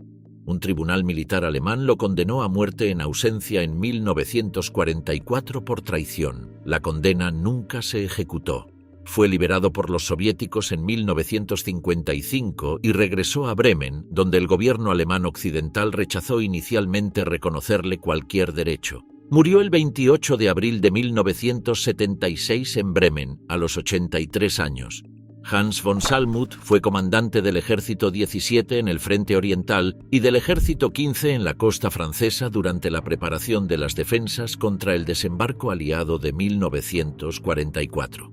Un tribunal militar alemán lo condenó a muerte en ausencia en 1944 por traición. La condena nunca se ejecutó. Fue liberado por los soviéticos en 1955 y regresó a Bremen, donde el gobierno alemán occidental rechazó inicialmente reconocerle cualquier derecho. Murió el 28 de abril de 1976 en Bremen, a los 83 años. Hans von Salmuth fue comandante del Ejército 17 en el Frente Oriental y del Ejército 15 en la costa francesa durante la preparación de las defensas contra el desembarco aliado de 1944.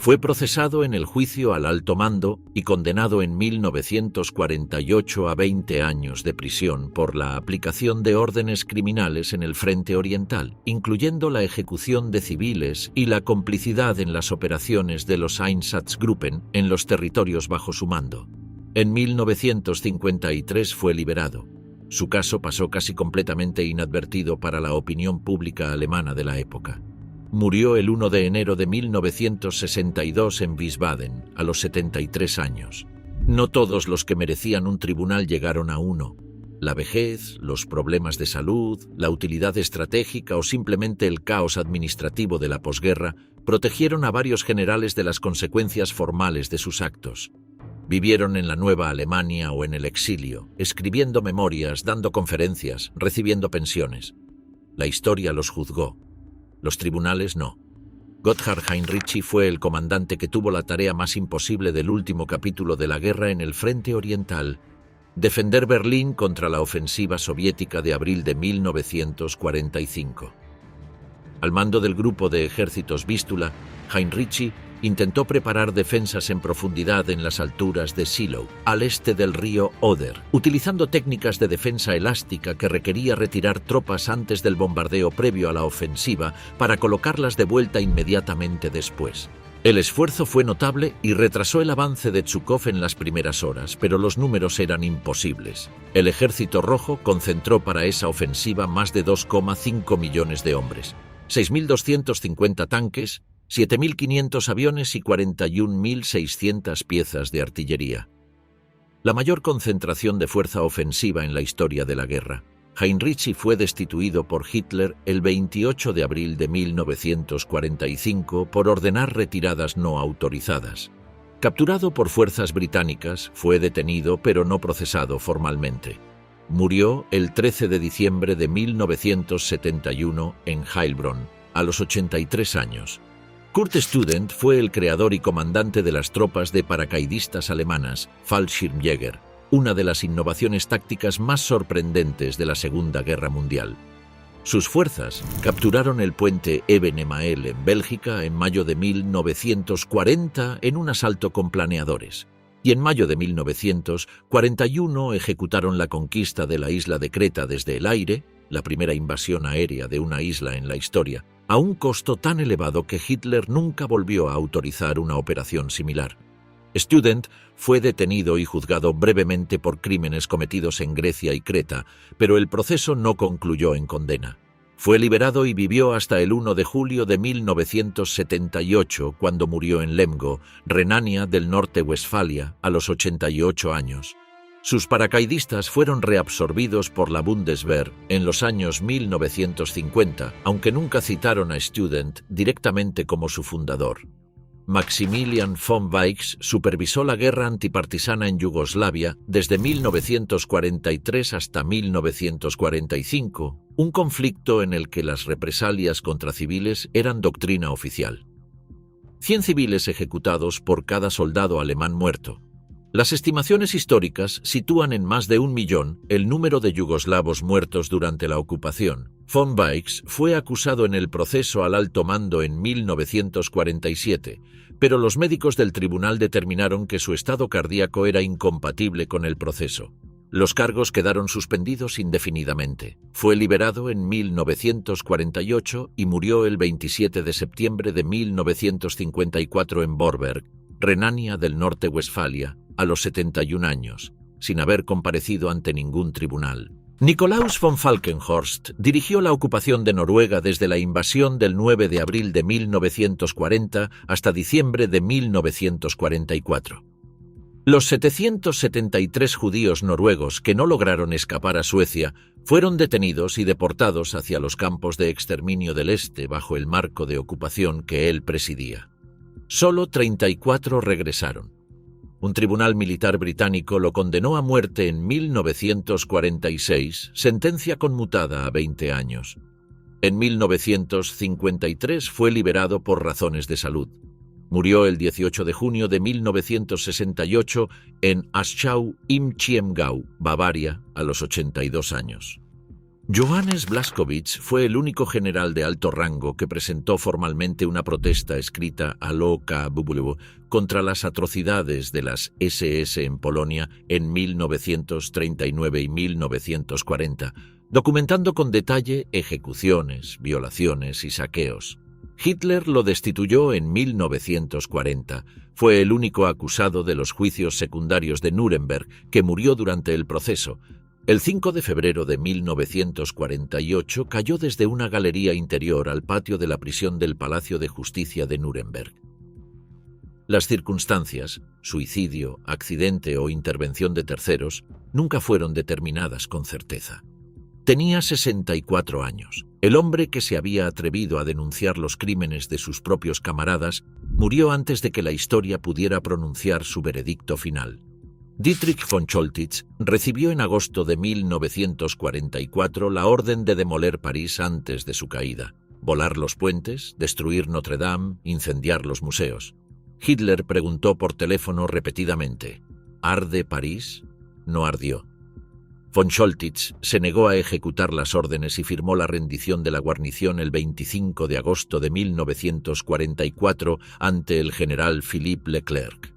Fue procesado en el juicio al alto mando y condenado en 1948 a 20 años de prisión por la aplicación de órdenes criminales en el Frente Oriental, incluyendo la ejecución de civiles y la complicidad en las operaciones de los Einsatzgruppen en los territorios bajo su mando. En 1953 fue liberado. Su caso pasó casi completamente inadvertido para la opinión pública alemana de la época. Murió el 1 de enero de 1962 en Wiesbaden, a los 73 años. No todos los que merecían un tribunal llegaron a uno. La vejez, los problemas de salud, la utilidad estratégica o simplemente el caos administrativo de la posguerra protegieron a varios generales de las consecuencias formales de sus actos. Vivieron en la Nueva Alemania o en el exilio, escribiendo memorias, dando conferencias, recibiendo pensiones. La historia los juzgó. Los tribunales no. Gotthard Heinrici fue el comandante que tuvo la tarea más imposible del último capítulo de la guerra en el Frente Oriental: defender Berlín contra la ofensiva soviética de abril de 1945. Al mando del grupo de ejércitos Vístula, Heinrici intentó preparar defensas en profundidad en las alturas de Zielou, al este del río Oder, utilizando técnicas de defensa elástica que requería retirar tropas antes del bombardeo previo a la ofensiva para colocarlas de vuelta inmediatamente después. El esfuerzo fue notable y retrasó el avance de Zhukov en las primeras horas, pero los números eran imposibles. El Ejército Rojo concentró para esa ofensiva más de 2,5 millones de hombres, 6.250 tanques, 7.500 aviones y 41.600 piezas de artillería. La mayor concentración de fuerza ofensiva en la historia de la guerra. Heinrici fue destituido por Hitler el 28 de abril de 1945 por ordenar retiradas no autorizadas. Capturado por fuerzas británicas, fue detenido pero no procesado formalmente. Murió el 13 de diciembre de 1971 en Heilbronn, a los 83 años. Kurt Student fue el creador y comandante de las tropas de paracaidistas alemanas, Fallschirmjäger, una de las innovaciones tácticas más sorprendentes de la Segunda Guerra Mundial. Sus fuerzas capturaron el puente Eben-Emael en Bélgica en mayo de 1940 en un asalto con planeadores, y en mayo de 1941 ejecutaron la conquista de la isla de Creta desde el aire, la primera invasión aérea de una isla en la historia, a un costo tan elevado que Hitler nunca volvió a autorizar una operación similar. Student fue detenido y juzgado brevemente por crímenes cometidos en Grecia y Creta, pero el proceso no concluyó en condena. Fue liberado y vivió hasta el 1 de julio de 1978, cuando murió en Lemgo, Renania del Norte-Westfalia, a los 88 años. Sus paracaidistas fueron reabsorbidos por la Bundeswehr en los años 1950, aunque nunca citaron a Student directamente como su fundador. Maximilian von Weichs supervisó la guerra antipartisana en Yugoslavia desde 1943 hasta 1945, un conflicto en el que las represalias contra civiles eran doctrina oficial. 100 civiles ejecutados por cada soldado alemán muerto. Las estimaciones históricas sitúan en más de 1 millón el número de yugoslavos muertos durante la ocupación. Von Weichs fue acusado en el proceso al alto mando en 1947, pero los médicos del tribunal determinaron que su estado cardíaco era incompatible con el proceso. Los cargos quedaron suspendidos indefinidamente. Fue liberado en 1948 y murió el 27 de septiembre de 1954 en Vorberg, Renania del Norte-Westfalia, a los 71 años, sin haber comparecido ante ningún tribunal. Nikolaus von Falkenhorst dirigió la ocupación de Noruega desde la invasión del 9 de abril de 1940 hasta diciembre de 1944. Los 773 judíos noruegos que no lograron escapar a Suecia fueron detenidos y deportados hacia los campos de exterminio del Este bajo el marco de ocupación que él presidía. Solo 34 regresaron. Un tribunal militar británico lo condenó a muerte en 1946, sentencia conmutada a 20 años. En 1953 fue liberado por razones de salud. Murió el 18 de junio de 1968 en Aschau im Chiemgau, Bavaria, a los 82 años. Johannes Blaskowitz fue el único general de alto rango que presentó formalmente una protesta escrita al OKW contra las atrocidades de las SS en Polonia en 1939 y 1940, documentando con detalle ejecuciones, violaciones y saqueos. Hitler lo destituyó en 1940. Fue el único acusado de los juicios secundarios de Nuremberg que murió durante el proceso. El 5 de febrero de 1948 cayó desde una galería interior al patio de la prisión del Palacio de Justicia de Nuremberg. Las circunstancias, suicidio, accidente o intervención de terceros, nunca fueron determinadas con certeza. Tenía 64 años. El hombre que se había atrevido a denunciar los crímenes de sus propios camaradas murió antes de que la historia pudiera pronunciar su veredicto final. Dietrich von Choltitz recibió en agosto de 1944 la orden de demoler París antes de su caída, volar los puentes, destruir Notre Dame, incendiar los museos. Hitler preguntó por teléfono repetidamente: ¿arde París? No ardió. Von Choltitz se negó a ejecutar las órdenes y firmó la rendición de la guarnición el 25 de agosto de 1944 ante el general Philippe Leclerc.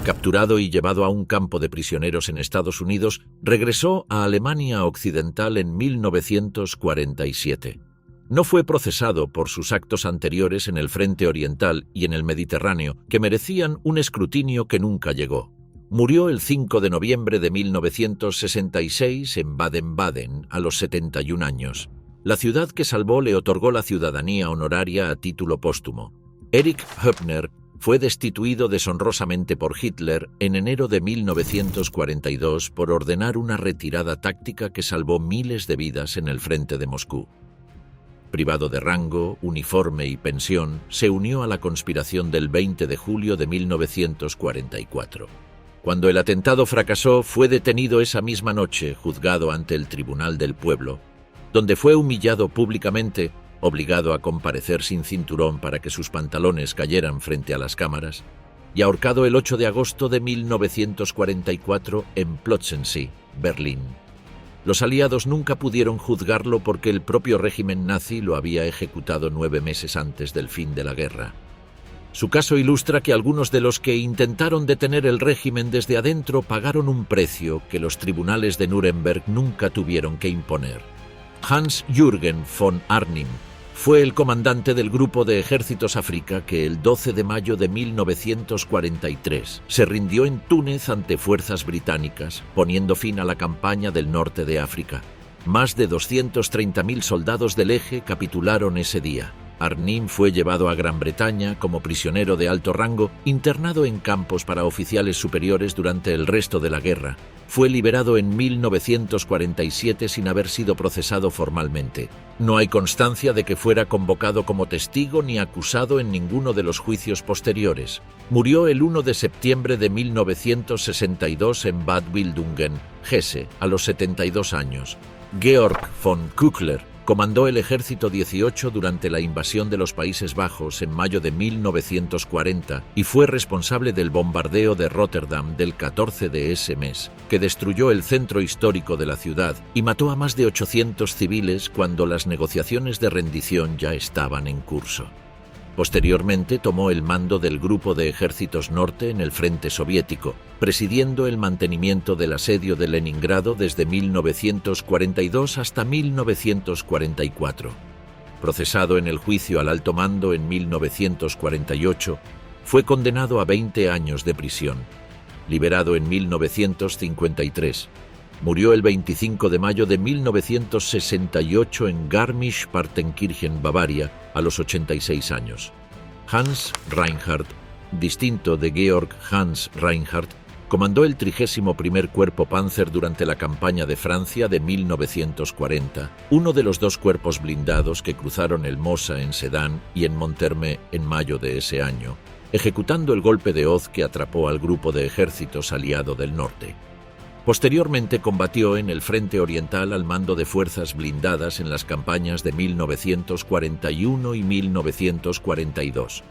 Capturado y llevado a un campo de prisioneros en Estados Unidos, regresó a Alemania Occidental en 1947. No fue procesado por sus actos anteriores en el Frente Oriental y en el Mediterráneo, que merecían un escrutinio que nunca llegó. Murió el 5 de noviembre de 1966 en Baden-Baden, a los 71 años. La ciudad que salvó le otorgó la ciudadanía honoraria a título póstumo. Erich Höppner fue destituido deshonrosamente por Hitler en enero de 1942 por ordenar una retirada táctica que salvó miles de vidas en el frente de Moscú. Privado de rango, uniforme y pensión, se unió a la conspiración del 20 de julio de 1944. Cuando el atentado fracasó, fue detenido esa misma noche, juzgado ante el Tribunal del Pueblo, donde fue humillado públicamente, obligado a comparecer sin cinturón para que sus pantalones cayeran frente a las cámaras, y ahorcado el 8 de agosto de 1944 en Plötzensee, Berlín. Los aliados nunca pudieron juzgarlo porque el propio régimen nazi lo había ejecutado 9 meses antes del fin de la guerra. Su caso ilustra que algunos de los que intentaron detener el régimen desde adentro pagaron un precio que los tribunales de Nuremberg nunca tuvieron que imponer. Hans-Jürgen von Arnim fue el comandante del grupo de ejércitos África que el 12 de mayo de 1943 se rindió en Túnez ante fuerzas británicas, poniendo fin a la campaña del norte de África. Más de 230.000 soldados del Eje capitularon ese día. Arnim fue llevado a Gran Bretaña como prisionero de alto rango, internado en campos para oficiales superiores durante el resto de la guerra. Fue liberado en 1947 sin haber sido procesado formalmente. No hay constancia de que fuera convocado como testigo ni acusado en ninguno de los juicios posteriores. Murió el 1 de septiembre de 1962 en Bad Wildungen, Hesse, a los 72 años. Georg von Küchler comandó el Ejército 18 durante la invasión de los Países Bajos en mayo de 1940 y fue responsable del bombardeo de Rotterdam del 14 de ese mes, que destruyó el centro histórico de la ciudad y mató a más de 800 civiles cuando las negociaciones de rendición ya estaban en curso. Posteriormente tomó el mando del Grupo de Ejércitos Norte en el Frente Soviético, presidiendo el mantenimiento del asedio de Leningrado desde 1942 hasta 1944. Procesado en el juicio al alto mando en 1948, fue condenado a 20 años de prisión. Liberado en 1953, murió el 25 de mayo de 1968 en Garmisch-Partenkirchen, Bavaria, a los 86 años. Hans Reinhardt, distinto de Georg Hans Reinhardt, comandó el 31º Cuerpo Panzer durante la campaña de Francia de 1940, uno de los 2 cuerpos blindados que cruzaron el Mosa en Sedan y en Monthermé en mayo de ese año. ejecutando el golpe de hoz que atrapó al grupo de ejércitos aliado del norte. Posteriormente combatió en el Frente Oriental al mando de fuerzas blindadas en las campañas de 1941 y 1942.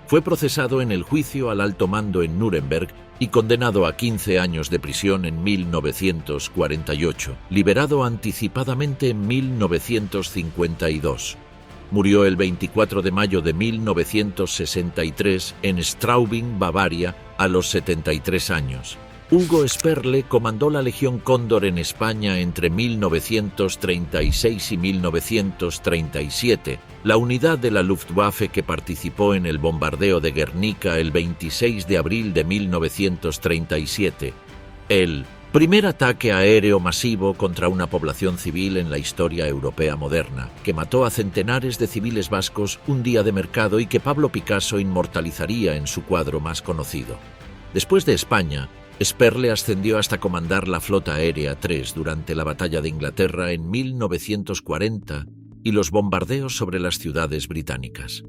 Fue procesado en el juicio al alto mando en Nuremberg y condenado a 15 años de prisión en 1948, liberado anticipadamente en 1952. Murió el 24 de mayo de 1963 en Straubing, Bavaria, a los 73 años. Hugo Sperle comandó la Legión Cóndor en España entre 1936 y 1937, la unidad de la Luftwaffe que participó en el bombardeo de Guernica el 26 de abril de 1937. El primer ataque aéreo masivo contra una población civil en la historia europea moderna, que mató a centenares de civiles vascos un día de mercado y que Pablo Picasso inmortalizaría en su cuadro más conocido. Después de España, Sperle ascendió hasta comandar la Flota Aérea 3 durante la Batalla de Inglaterra en 1940 y los bombardeos sobre las ciudades británicas.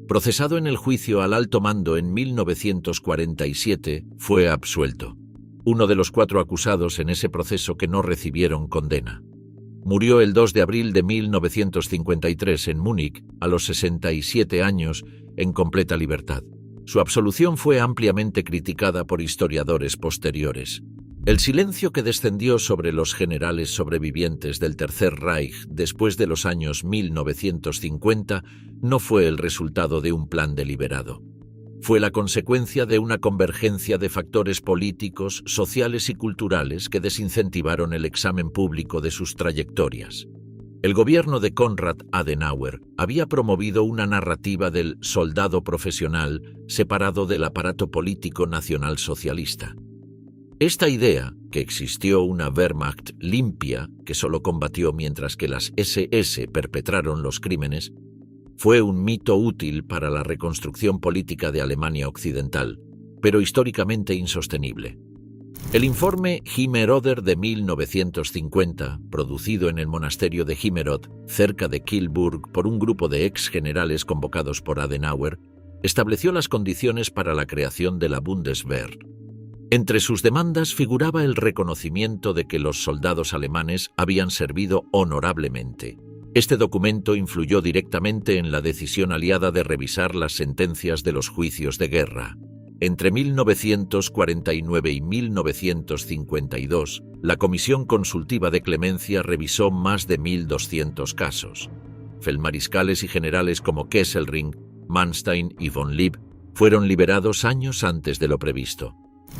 Procesado en el juicio al alto mando en 1947, fue absuelto. Uno de los 4 acusados en ese proceso que no recibieron condena. Murió el 2 de abril de 1953 en Múnich, a los 67 años, en completa libertad. Su absolución fue ampliamente criticada por historiadores posteriores. El silencio que descendió sobre los generales sobrevivientes del Tercer Reich después de los años 1950 no fue el resultado de un plan deliberado. Fue la consecuencia de una convergencia de factores políticos, sociales y culturales que desincentivaron el examen público de sus trayectorias. El gobierno de Konrad Adenauer había promovido una narrativa del soldado profesional separado del aparato político nacionalsocialista. Esta idea, que existió una Wehrmacht limpia que solo combatió mientras que las SS perpetraron los crímenes, fue un mito útil para la reconstrucción política de Alemania Occidental, pero históricamente insostenible. El informe Himmeroder de 1950, producido en el monasterio de Himmerod, cerca de Kielburg, por un grupo de ex generales convocados por Adenauer, estableció las condiciones para la creación de la Bundeswehr. Entre sus demandas figuraba el reconocimiento de que los soldados alemanes habían servido honorablemente. Este documento influyó directamente en la decisión aliada de revisar las sentencias de los juicios de guerra. Entre 1949 y 1952, la Comisión Consultiva de Clemencia revisó más de 1.200 casos. Feldmariscales y generales como Kesselring, Manstein y von Lieb fueron liberados años antes de lo previsto.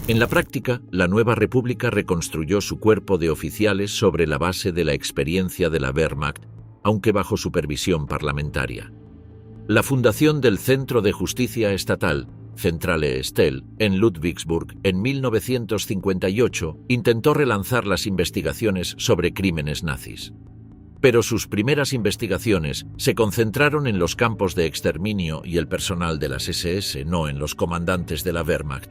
En la práctica, la nueva república reconstruyó su cuerpo de oficiales sobre la base de la experiencia de la Wehrmacht, aunque bajo supervisión parlamentaria. La fundación del Centro de Justicia Estatal, Zentrale Stelle, en Ludwigsburg, en 1958, intentó relanzar las investigaciones sobre crímenes nazis. Pero sus primeras investigaciones se concentraron en los campos de exterminio y el personal de las SS, no en los comandantes de la Wehrmacht.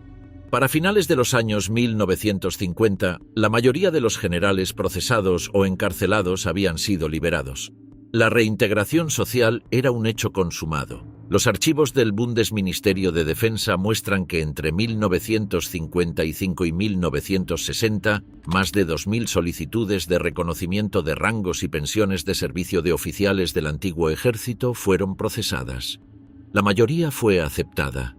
Para finales de los años 1950, la mayoría de los generales procesados o encarcelados habían sido liberados. La reintegración social era un hecho consumado. Los archivos del Bundesministerio de Defensa muestran que entre 1955 y 1960, más de 2.000 solicitudes de reconocimiento de rangos y pensiones de servicio de oficiales del antiguo ejército fueron procesadas. La mayoría fue aceptada.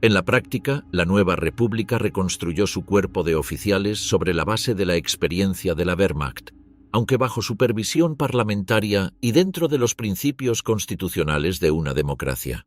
En la práctica, la nueva república reconstruyó su cuerpo de oficiales sobre la base de la experiencia de la Wehrmacht, aunque bajo supervisión parlamentaria y dentro de los principios constitucionales de una democracia.